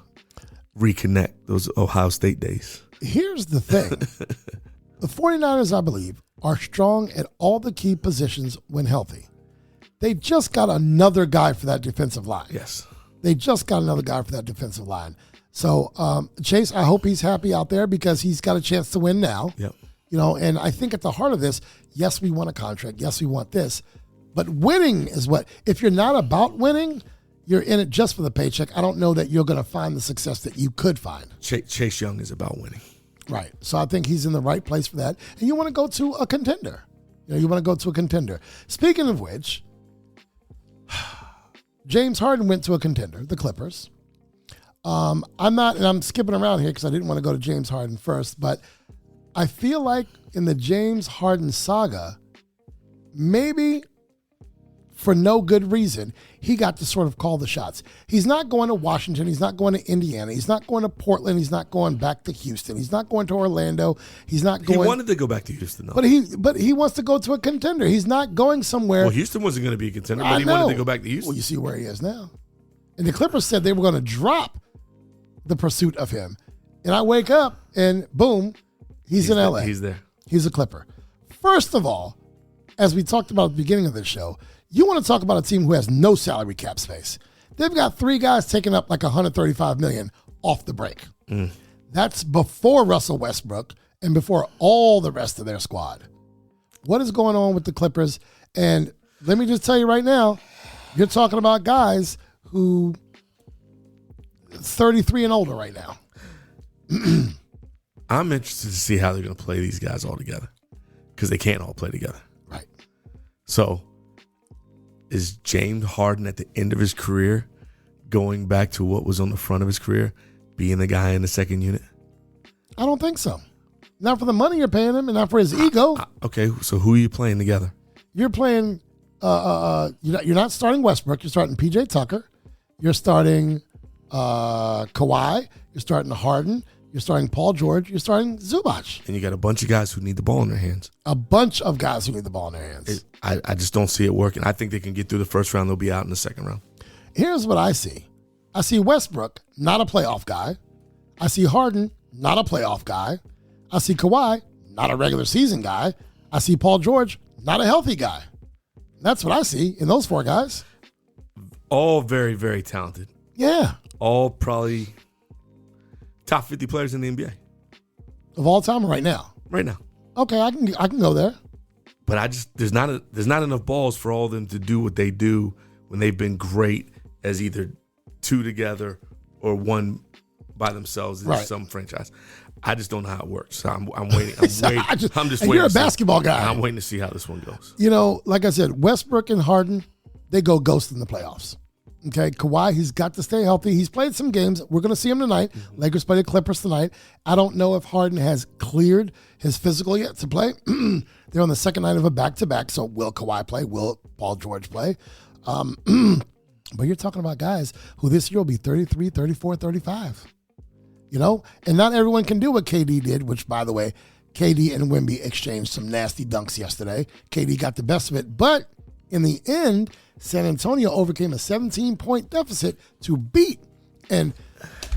reconnect those Ohio State days. Here's the thing. The 49ers, I believe, are strong at all the key positions when healthy. They just got another guy for that defensive line. Yes. They just got another guy for that defensive line. So, Chase, I hope he's happy out there because he's got a chance to win now. Yep. And I think at the heart of this, yes, we want a contract. Yes, we want this. But winning is what, if you're not about winning, you're in it just for the paycheck. I don't know that you're going to find the success that you could find. Chase Young is about winning. Right. So I think he's in the right place for that. And you want to go to a contender. You want to go to a contender. Speaking of which, James Harden went to a contender, the Clippers. I'm skipping around here because I didn't want to go to James Harden first, but I feel like in the James Harden saga, maybe for no good reason, he got to sort of call the shots. He's not going to Washington. He's not going to Indiana. He's not going to Portland. He's not going back to Houston. He's not going to Orlando. He's not going. He wanted to go back to Houston, though. But he wants to go to a contender. He's not going somewhere. Well, Houston wasn't going to be a contender, but he wanted to go back to Houston. Well, you see where he is now. And the Clippers said they were going to drop the pursuit of him. And I wake up and boom, he's in LA. He's there. He's a Clipper. First of all, as we talked about at the beginning of this show, you want to talk about a team who has no salary cap space. They've got 3 guys taking up like $135 million off the break. That's before Russell Westbrook and before all the rest of their squad. What is going on with the Clippers? And let me just tell you right now, you're talking about guys who 33 and older right now. I'm interested to see how they're going to play these guys all together because they can't all play together. Right. So is James Harden at the end of his career going back to what was on the front of his career, being the guy in the second unit? I don't think so. Not for the money you're paying him and not for his ego. Okay, so who are you playing together? You're playing you're not starting Westbrook. You're starting PJ Tucker. You're starting Kawhi. You're starting Harden. You're starting Paul George. You're starting Zubac. And you got a bunch of guys who need the ball in their hands. A bunch of guys who need the ball in their hands. I just don't see it working. I think they can get through the first round. They'll be out in the second round. Here's what I see. I see Westbrook, not a playoff guy. I see Harden, not a playoff guy. I see Kawhi, not a regular season guy. I see Paul George, not a healthy guy. That's what I see in those 4 guys. All very, very talented. Yeah. All probably top 50 players in the NBA. Of all time or right now? Right now. Okay, I can go there. But there's not enough balls for all of them to do what they do when they've been great as either 2 together or 1 by themselves in some franchise. I just don't know how it works. So I'm waiting. I'm just waiting. You're a basketball guy. I'm waiting to see how this one goes. Like I said, Westbrook and Harden, they go ghost in the playoffs. Okay, Kawhi, he's got to stay healthy. He's played some games. We're going to see him tonight. Lakers play the Clippers tonight. I don't know if Harden has cleared his physical yet to play. They're on the second night of a back-to-back, so will Kawhi play? Will Paul George play? But you're talking about guys who this year will be 33, 34, 35. And not everyone can do what KD did, which, by the way, KD and Wemby exchanged some nasty dunks yesterday. KD got the best of it, but in the end, San Antonio overcame a 17-point deficit to beat, and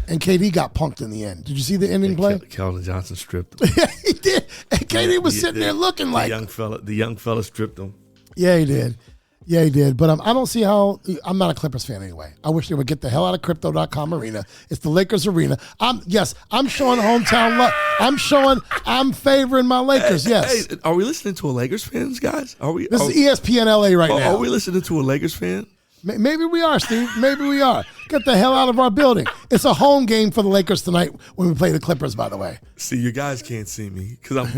KD got punked in the end. Did you see the ending play? Keldon Johnson stripped him. Yeah, he did. And KD was sitting there looking like the young fella stripped him. Yeah, he did. Yeah, he did. But I don't see how. I'm not a Clippers fan anyway. I wish they would get the hell out of Crypto.com arena. It's the Lakers arena. I'm showing hometown love. I'm favoring my Lakers. Yes. Hey, are we listening to a Lakers fans, guys? This is ESPN LA right now. Are we listening to a Lakers fan? Maybe we are, Steve. Maybe we are. Get the hell out of our building. It's a home game for the Lakers tonight when we play the Clippers, by the way. See, you guys can't see me because I'm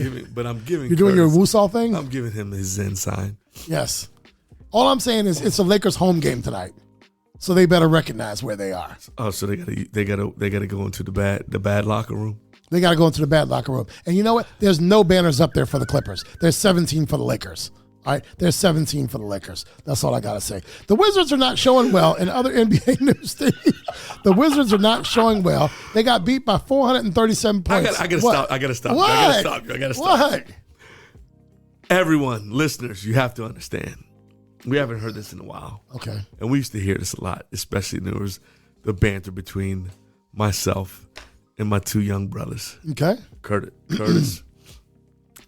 giving. You're doing your Woosall thing? I'm giving him his Zen sign. Yes. All I'm saying is it's a Lakers home game tonight, so they better recognize where they are. Oh, so they gotta go into the bad locker room. They gotta go into the bad locker room. And you know what? There's no banners up there for the Clippers. There's 17 for the Lakers. All right, there's 17 for the Lakers. That's all I gotta say. The Wizards are not showing well. In other NBA news, the Wizards are not showing well. They got beat by 437 points. I gotta stop. What? Everyone, listeners, you have to understand. We haven't heard this in a while. Okay. And we used to hear this a lot, especially when there was the banter between myself and my 2 young brothers. Okay. Curtis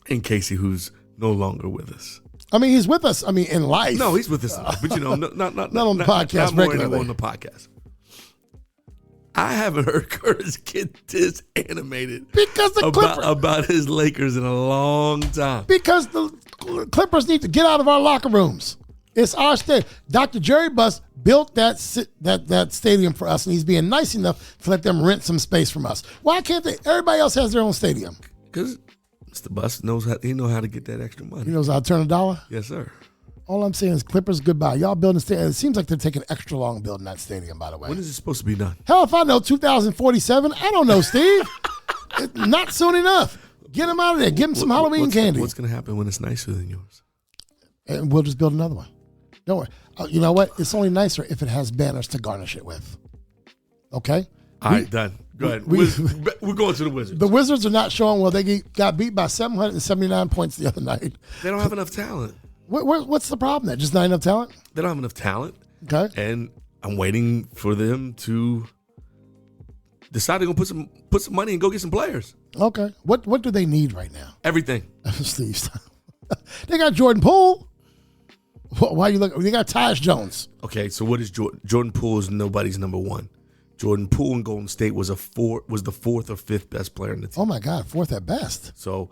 and Casey, who's no longer with us. I mean, he's with us. I mean, in life. No, he's with us, but not on the podcast regularly. On the podcast. I haven't heard Curtis get this animated because about his Lakers in a long time. Because the Clippers need to get out of our locker rooms. It's our stadium. Dr. Jerry Buss built that stadium for us, and he's being nice enough to let them rent some space from us. Why can't they? Everybody else has their own stadium. Because Mr. Buss knows how to get that extra money. He knows how to turn a dollar? Yes, sir. All I'm saying is Clippers, goodbye. Y'all building a stadium. It seems like they're taking extra long building that stadium, by the way. When is it supposed to be done? Hell, if I know, 2047? I don't know, Steve. Not soon enough. Get them out of there. Give them some Halloween candy. What's going to happen when it's nicer than yours? And we'll just build another one. Don't worry. You know what? It's only nicer if it has banners to garnish it with. Okay? All right, done. Go ahead. We're going to the Wizards. The Wizards are not showing well. They got beat by 779 points the other night. They don't have enough talent. What's the problem there? Just not enough talent? They don't have enough talent. Okay. And I'm waiting for them to decide they're going to put some money and go get some players. Okay. What do they need right now? Everything. Steve, they got Jordan Poole. Why you look? They got Tyus Jones. Okay, so what is Jordan Poole is nobody's number 1. Jordan Poole in Golden State was the 4th or 5th best player in the team. Oh my God, 4th at best. So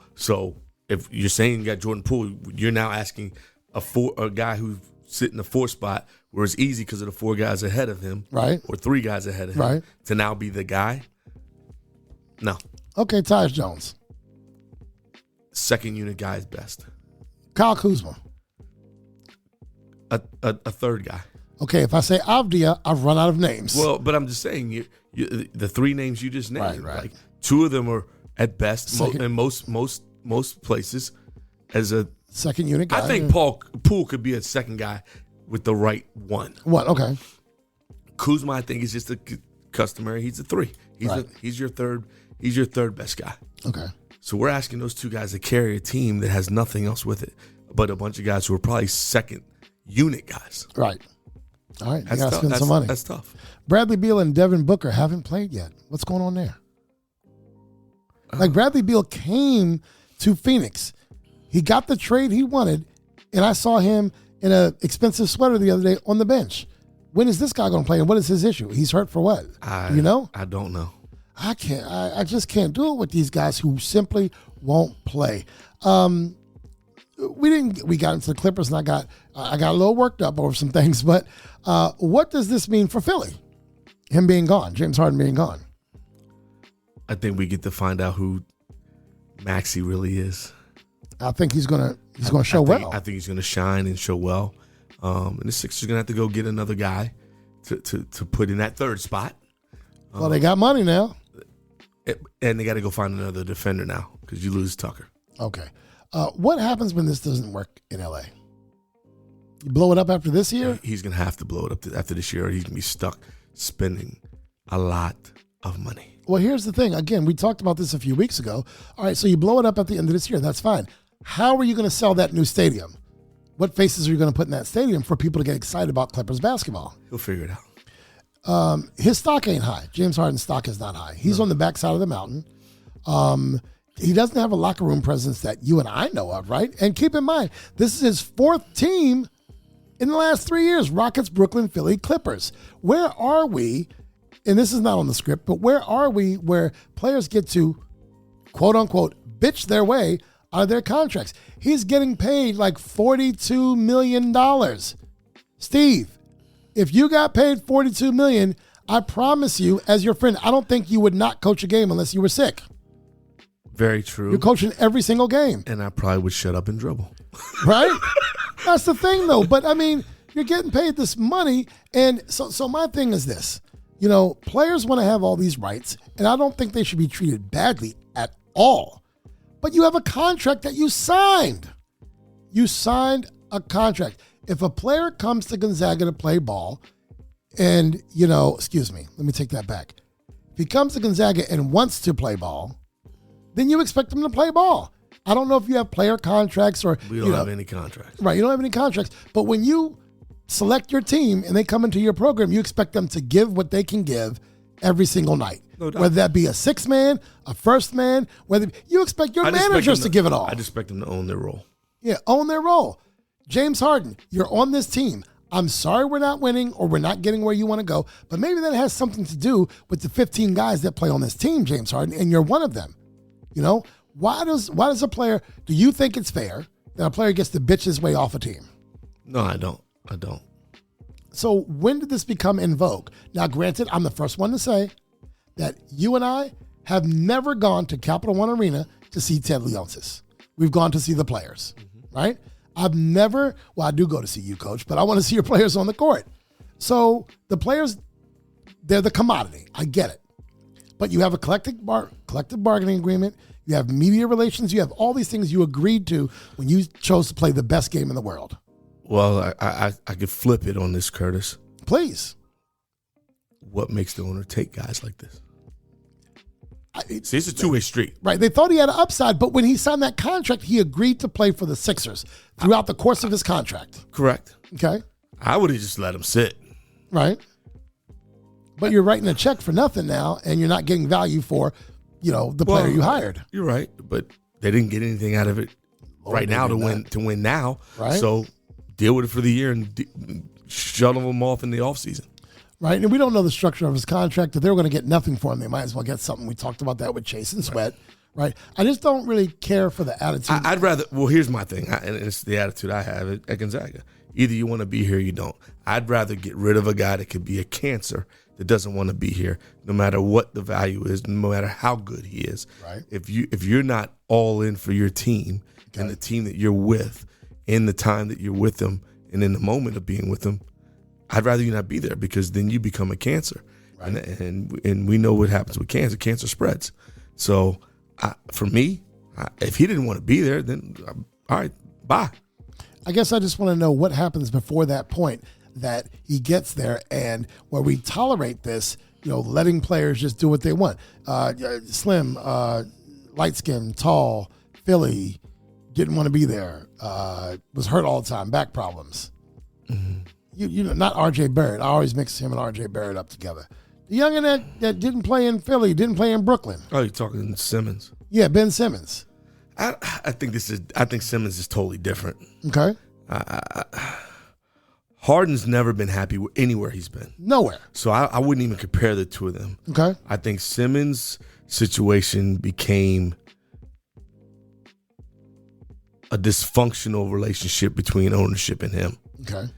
if you're saying you got Jordan Poole, you're now asking a guy who's sitting in the 4th spot where it's easy because of the 4 guys ahead of him, right? Or 3 guys ahead of him, right? To now be the guy. No. Okay, Tyus Jones. Second unit guy is best. Kyle Kuzma. A 3rd guy. Okay, if I say Avdia, I've run out of names. Well, but I'm just saying, you the 3 names you just named, right. Like 2 of them are at best in most places as a second unit guy. I think Poole could be a second guy with the right one. What? Okay. Kuzma, I think, is just a customary. He's a 3. He's your third. He's your 3rd best guy. Okay. So we're asking those 2 guys to carry a team that has nothing else with it, but a bunch of guys who are probably second unit guys. Right. All right, you got to spend some money. That's tough. Bradley Beal and Devin Booker haven't played yet. What's going on there? Like Bradley Beal came to Phoenix. He got the trade he wanted, and I saw him in an expensive sweater the other day on the bench. When is this guy going to play, and what is his issue? He's hurt for what? You know? I don't know. I can't. I just can't do it with these guys who simply won't play. We got into the Clippers, and I got a little worked up over some things. But what does this mean for Philly? Him being gone, James Harden being gone. I think we get to find out who Maxey really is. I think he's gonna show well. I think he's gonna shine and show well. And the Sixers are gonna have to go get another guy to put in that third spot. Well, they got money now. And they got to go find another defender now because you lose Tucker. Okay. What happens when this doesn't work in LA? You blow it up after this year? He's going to have to blow it up after this year, or he's going to be stuck spending a lot of money. Well, here's the thing. Again, we talked about this a few weeks ago. All right, so you blow it up at the end of this year. That's fine. How are you going to sell that new stadium? What faces are you going to put in that stadium for people to get excited about Clippers basketball? He'll figure it out. His stock ain't high. James Harden's stock is not high. He's on the backside of the mountain. He doesn't have a locker room presence that you and I know of, right? And keep in mind, this is his fourth team in the last 3 years: Rockets, Brooklyn, Philly, Clippers. Where are we? And this is not on the script, but where are we where players get to, quote unquote, bitch their way out of their contracts? He's getting paid like $42 million. Steve, if you got paid $42 million, I promise you, as your friend, I don't think you would not coach a game unless you were sick. Very true. You're coaching every single game. And I probably would shut up and dribble. Right? That's the thing, though. But, I mean, you're getting paid this money. And so my thing is this. You know, players want to have all these rights, and I don't think they should be treated badly at all. But you have a contract that you signed. You signed a contract. If a player comes to Gonzaga to play ball and, excuse me, let me take that back. If he comes to Gonzaga and wants to play ball, then you expect him to play ball. I don't know if you have player contracts or... We don't have any contracts. Right, you don't have any contracts. But when you select your team and they come into your program, you expect them to give what they can give every single night. No doubt. Whether that be a sixth man, a first man, whether you expect your managers to give it all. I just expect them to own their role. Yeah, own their role. James Harden, you're on this team. I'm sorry we're not winning or we're not getting where you want to go, but maybe that has something to do with the 15 guys that play on this team, James Harden, and you're one of them. Why does a player, do you think it's fair that a player gets to bitch his way off a team? No, I don't. So when did this become in vogue? Now, granted, I'm the first one to say that you and I have never gone to Capital One Arena to see Ted Leonsis. We've gone to see the players, right? I do go to see you, Coach, but I want to see your players on the court. So the players, they're the commodity. I get it. But you have a collective bargaining agreement. You have media relations. You have all these things you agreed to when you chose to play the best game in the world. Well, I could flip it on this, Curtis. Please. What makes the owner take guys like this? See, it's a two-way street. Right. They thought he had an upside, but when he signed that contract, he agreed to play for the Sixers throughout the course of his contract. Correct. Okay. I would have just let him sit. Right. But you're writing a check for nothing now, and you're not getting value for, the player you hired. You're right, but they didn't get anything out of it right now to win now. Right. So deal with it for the year and shuttle them off in the offseason. Right, and we don't know the structure of his contract. If they were going to get nothing for him, they might as well get something. We talked about that with Chase and Sweat, right? I just don't really care for the attitude. I'd rather, here's my thing, and it's the attitude I have at Gonzaga. Either you want to be here or you don't. I'd rather get rid of a guy that could be a cancer that doesn't want to be here, no matter what the value is, no matter how good he is. Right. If you're not all in for your team and the team that you're with, in the time that you're with them and in the moment of being with them, I'd rather you not be there, because then you become a cancer. Right. And we know what happens with cancer. Cancer spreads. So for me, if he didn't want to be there, then all right, bye. I guess I just want to know what happens before that point that he gets there, and where we tolerate this, letting players just do what they want. Slim, light skin, tall, Philly, didn't want to be there, was hurt all the time, back problems. Mm-hmm. you know, not R.J. Barrett. I always mix him and R.J. Barrett up together. The youngin' that didn't play in Philly, didn't play in Brooklyn. Oh, you're talking Simmons? Yeah, Ben Simmons. I think Simmons is totally different. Okay. Harden's never been happy anywhere he's been. Nowhere. So I wouldn't even compare the two of them. Okay. I think Simmons' situation became a dysfunctional relationship between ownership and him. Okay.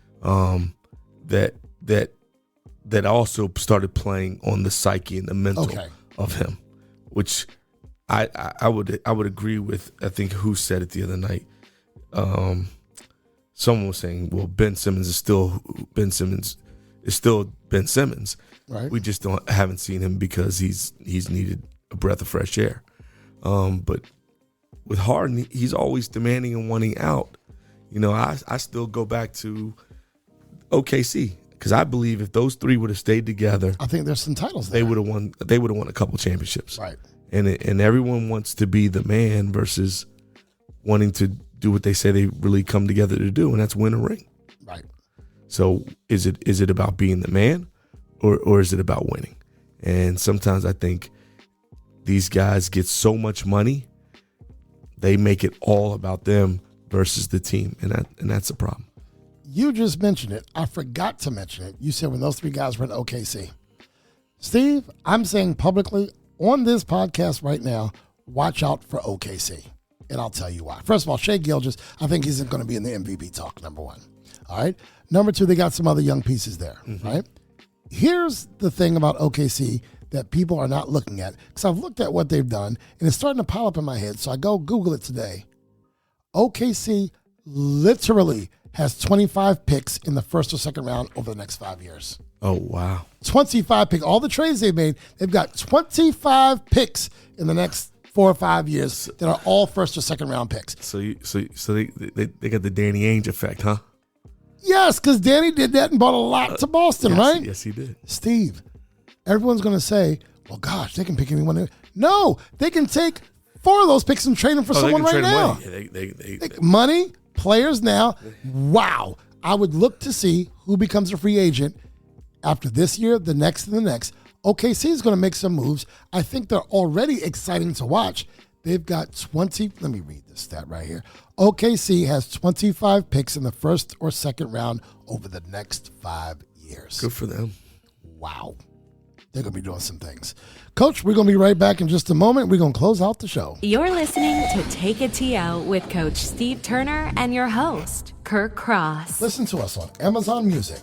That also started playing on the psyche and the mental of him, which I would agree with. I think who said it the other night. Someone was saying, "Well, Ben Simmons is still Ben Simmons. Right. We just haven't seen him because he's needed a breath of fresh air." But with Harden, he's always demanding and wanting out. You know, I still go back to OKC because I believe if those three would have stayed together, I think there's some titles there. They would have won. They would have won a couple championships. Right. And everyone wants to be the man versus wanting to do what they say they really come together to do, and that's win a ring. Right. So is it about being the man, or is it about winning? And sometimes I think these guys get so much money, they make it all about them versus the team, and that's a problem. You just mentioned it. I forgot to mention it. You said when those three guys were in OKC. Steve, I'm saying publicly on this podcast right now, watch out for OKC. And I'll tell you why. First of all, Shai Gilgeous, I think he's going to be in the MVP talk, number one. All right. Number two, they got some other young pieces there. Right. Here's the thing about OKC that people are not looking at, because I've looked at what they've done, and it's starting to pile up in my head. So I go Google it today. OKC literally has 25 picks in the first or second round over the next 5 years. Oh, wow. 25 picks. All the trades they've made, they've got 25 picks in the next 4 or 5 years that are all first or second round picks. So they got the Danny Ainge effect, huh? Yes, because Danny did that and brought a lot to Boston, right? Yes, he did. Steve, everyone's going to say, well, gosh, they can pick anyone. No, they can take 4 of those picks and trade them for someone right now. Money. Yeah, money, players now. Wow. I would look to see who becomes a free agent after this year, the next, and the next. OKC is going to make some moves. I think they're already exciting to watch. They've got 20. Let me read this stat right here. OKC has 25 picks in the first or second round over the next 5 years. Good for them. Wow. They're going to be doing some things. Coach, we're going to be right back in just a moment. We're going to close out the show. You're listening to Take a TL with Coach Steve Turner and your host, Kirk Cross. Listen to us on Amazon Music,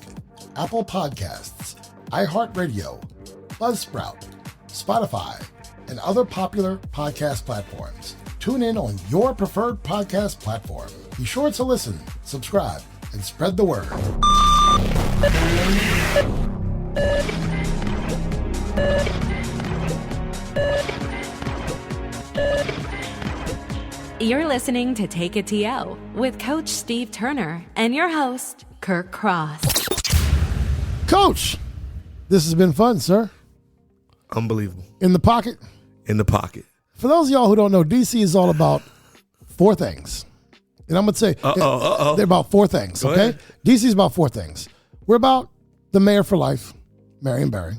Apple Podcasts, iHeartRadio, Buzzsprout, Spotify, and other popular podcast platforms. Tune in on your preferred podcast platform. Be sure to listen, subscribe, and spread the word. You're listening to Take a TL with Coach Steve Turner and your host, Kirk Cross. Coach, this has been fun, sir. Unbelievable. In the pocket? In the pocket. For those of y'all who don't know, DC is all about 4 things. And I'm going to say they're about 4 things, Go okay? ahead. DC is about 4 things. We're about the mayor for life, Marion Barry.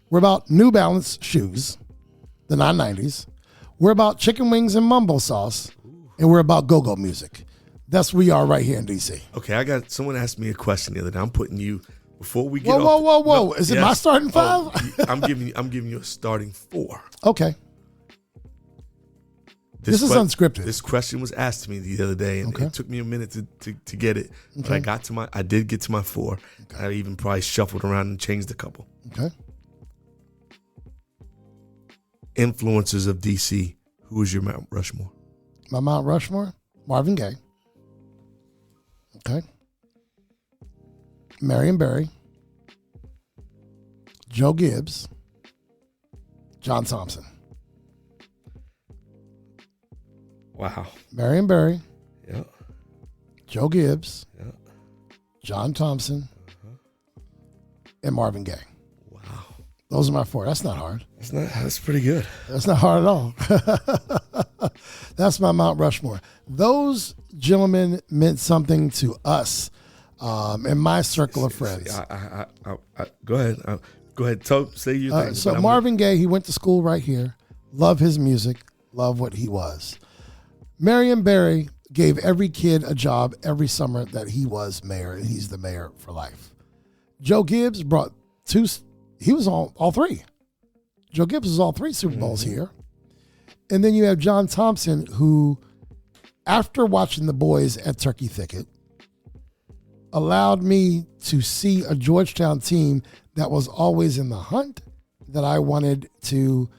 We're about New Balance shoes, the 990s. We're about chicken wings and mumbo sauce. And we're about go-go music. That's where we are right here in DC. Okay, someone asked me a question the other day. I'm putting you before we get Whoa. No, Is it my starting 5? I'm giving you a starting 4. Okay. This is unscripted. This question was asked to me the other day, and it took me a minute to get it. But I did get to my 4. Okay. I even probably shuffled around and changed a couple. Okay. Influencers of DC. Who is your Mount Rushmore? My Mount Rushmore? Marvin Gaye. Okay. Marion Barry. Joe Gibbs. John Thompson. Wow. Marion Barry. Yeah. Joe Gibbs. Yeah. John Thompson. And Marvin Gaye. Wow. Those are my 4. That's not hard. That's pretty good. That's not hard at all. That's my Mount Rushmore. Those gentlemen meant something to us. in my circle of friends. Go ahead. Go ahead. Say your thing. So Marvin Gaye, he went to school right here. Love his music. Love what he was. Marion Barry gave every kid a job every summer that he was mayor, and he's the mayor for life. Joe Gibbs brought two. He was all three. Joe Gibbs was all three Super Bowls here. And then you have John Thompson, who, after watching the boys at Turkey Thicket, allowed me to see a Georgetown team that was always in the hunt, that I wanted to,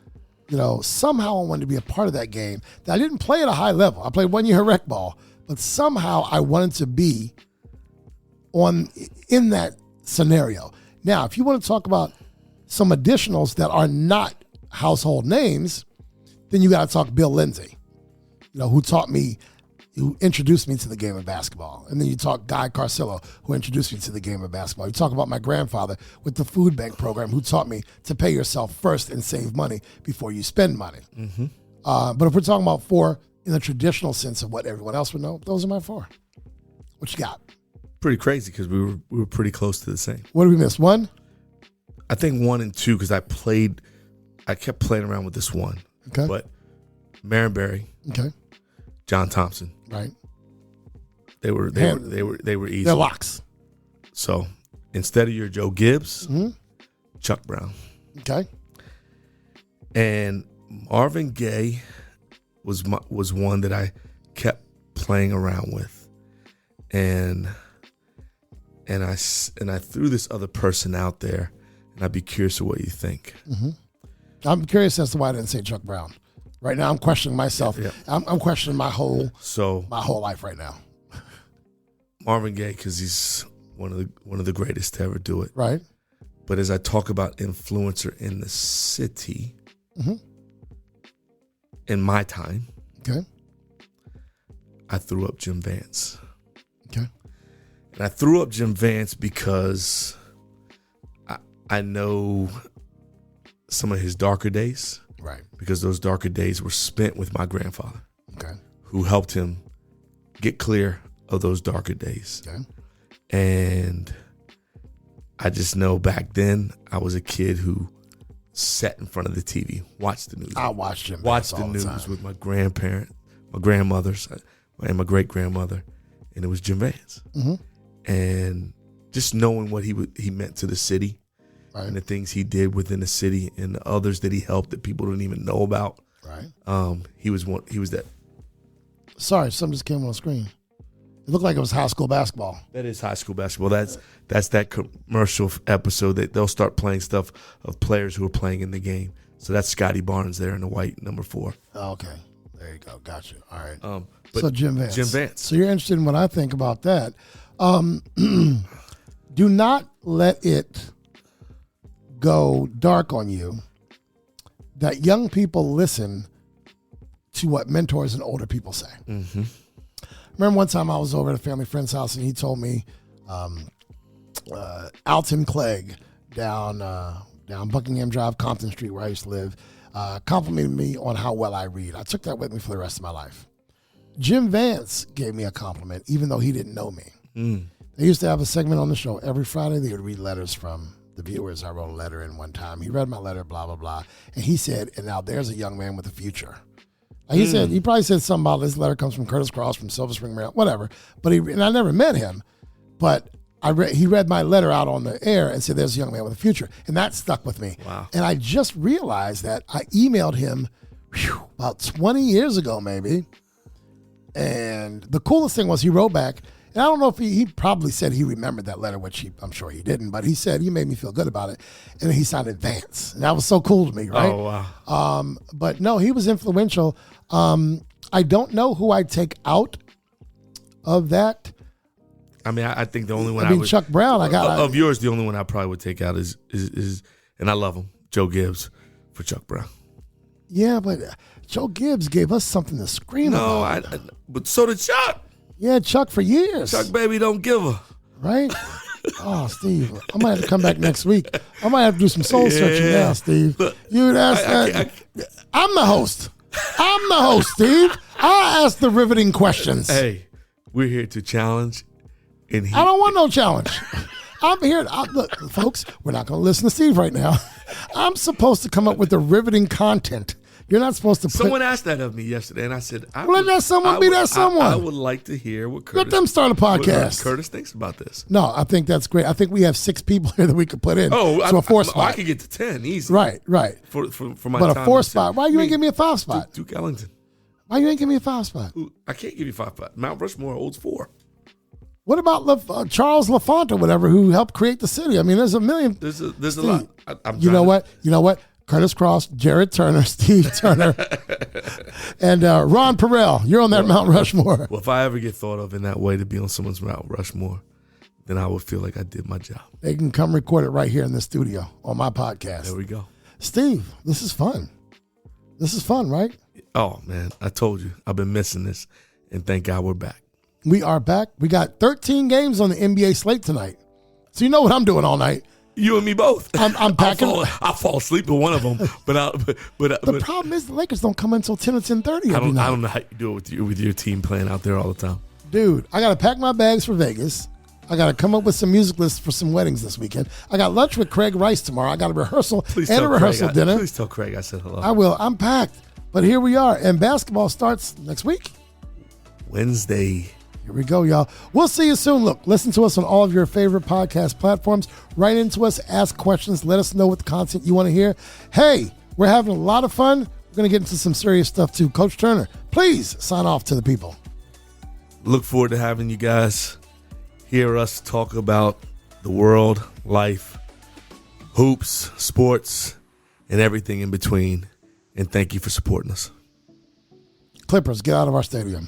somehow I wanted to be a part of that game. That I didn't play at a high level. I played 1 year rec ball, but somehow I wanted to be in that scenario. Now, if you want to talk about some additionals that are not household names, then you got to talk Bill Lindsay, who introduced me to the game of basketball. And then you talk Guy Carcillo, who introduced me to the game of basketball. You talk about my grandfather with the food bank program, who taught me to pay yourself first and save money before you spend money. Mm-hmm. But if we're talking about four in the traditional sense of what everyone else would know, those are my four. What you got? Pretty crazy because we were pretty close to the same. What did we miss? One? I think 1 and 2 because I kept playing around with this one. Okay. But Marion Barry. Okay. John Thompson. Right. They were easy. They're locks. So instead of your Joe Gibbs, Chuck Brown. Okay. And Marvin Gaye was one that I kept playing around with, and I threw this other person out there, and I'd be curious of what you think. Mm-hmm. I'm curious as to why I didn't say Chuck Brown. Right now, I'm questioning myself. Yeah. I'm questioning my whole life right now. Marvin Gaye, because he's one of the greatest to ever do it. Right. But as I talk about influencer in the city, in my time, okay, I threw up Jim Vance. Okay. And I threw up Jim Vance because I know some of his darker days. Right. Because those darker days were spent with my grandfather. Okay. Who helped him get clear of those darker days. Okay. And I just know back then I was a kid who sat in front of the TV, watched the news. I watched him. Watched the news with my grandmothers, and my great grandmother, and it was Jim Vance. Mm-hmm. And just knowing what he meant to the city, right, and the things he did within the city, and the others that he helped that people don't even know about. Right. He was that. Sorry, something just came on the screen. It looked like it was high school basketball. That is high school basketball. That's that commercial episode that they'll start playing stuff of players who are playing in the game. So that's Scotty Barnes there in the white number 4. Oh, okay. There you go. Gotcha. All right. But so Jim Vance. Jim Vance. So you're interested in what I think about that. Do not let it go dark on you that young people listen to what mentors and older people say. Mm-hmm. Remember one time I was over at a family friend's house and he told me Alton Clegg down Buckingham Drive, Compton Street, where I used to live, complimented me on how well I read. I took that with me for the rest of my life. Jim Vance gave me a compliment, even though he didn't know me. Mm. They used to have a segment on the show every Friday. They would read letters from the viewers. I wrote a letter in one time. He read my letter, blah, blah, blah. And he said, and now there's a young man with a future. He said, he probably said something about this letter comes from Curtis Cross from Silver Spring, Maryland, whatever. But and I never met him, but he read my letter out on the air and said, there's a young man with a future. And that stuck with me. Wow. And I just realized that I emailed him about 20 years ago, maybe. And the coolest thing was he wrote back, and I don't know if he probably said he remembered that letter, which I'm sure he didn't, but he said, you made me feel good about it. And then he signed Vance. And that was so cool to me, right? Oh, wow. But no, he was influential. I don't know who I'd take out of that. I mean, I think the only one Chuck Brown, of yours, the only one I probably would take out is and I love him, Joe Gibbs for Chuck Brown. Yeah, but Joe Gibbs gave us something to scream about. No, but so did Chuck. Yeah, Chuck for years. Chuck, baby, don't give a. Right? Oh, Steve, I might have to come back next week. I might have to do some soul searching now, Steve. You'd ask that. I'm the host. I'm the host, Steve. I ask the riveting questions. Hey, we're here to challenge, And I don't want no challenge. I'm here. Look, folks, we're not going to listen to Steve right now. I'm supposed to come up with the riveting content. You're not supposed to put... Someone asked that of me yesterday, and I said... Let that someone be that someone. I would like to hear what Curtis... Let them start a podcast. What Curtis thinks about this. No, I think that's great. I think we have 6 people here that we could put in. So a 4 spot. I could get to 10 easy. Right. For my but time. A 4 spot. Why you ain't give me a 5 spot? Duke Ellington. Why you ain't give me a 5 spot? I can't give you 5 spot. Mount Rushmore holds 4. What about Charles LaFont or whatever, who helped create the city? I mean, there's a million. There's a lot. You know what? Curtis Cross, Jared Turner, Steve Turner, and Ron Perrell. You're on that Mount Rushmore. Well, if I ever get thought of in that way to be on someone's Mount Rushmore, then I would feel like I did my job. They can come record it right here in the studio on my podcast. There we go. Steve, this is fun. This is fun, right? Oh, man, I told you. I've been missing this, and thank God we're back. We are back. We got 13 games on the NBA slate tonight. So you know what I'm doing all night. You and me both. I'm packing. I'll fall asleep with one of them, the problem is the Lakers don't come until 10 or 10:30 every night. I don't know how you do it with your team playing out there all the time. Dude, I got to pack my bags for Vegas. I got to come up with some music lists for some weddings this weekend. I got lunch with Craig Rice tomorrow. I got a rehearsal and a rehearsal dinner. Please tell Craig I said hello. I will. I'm packed. But here we are. And basketball starts next week. Wednesday. Here we go, y'all. We'll see you soon. Look, listen to us on all of your favorite podcast platforms. Write into us, ask questions, let us know what the content you want to hear. Hey, we're having a lot of fun. We're going to get into some serious stuff too. Coach Turner, please sign off to the people. Look forward to having you guys hear us talk about the world, life, hoops, sports, and everything in between. And thank you for supporting us. Clippers, get out of our stadium.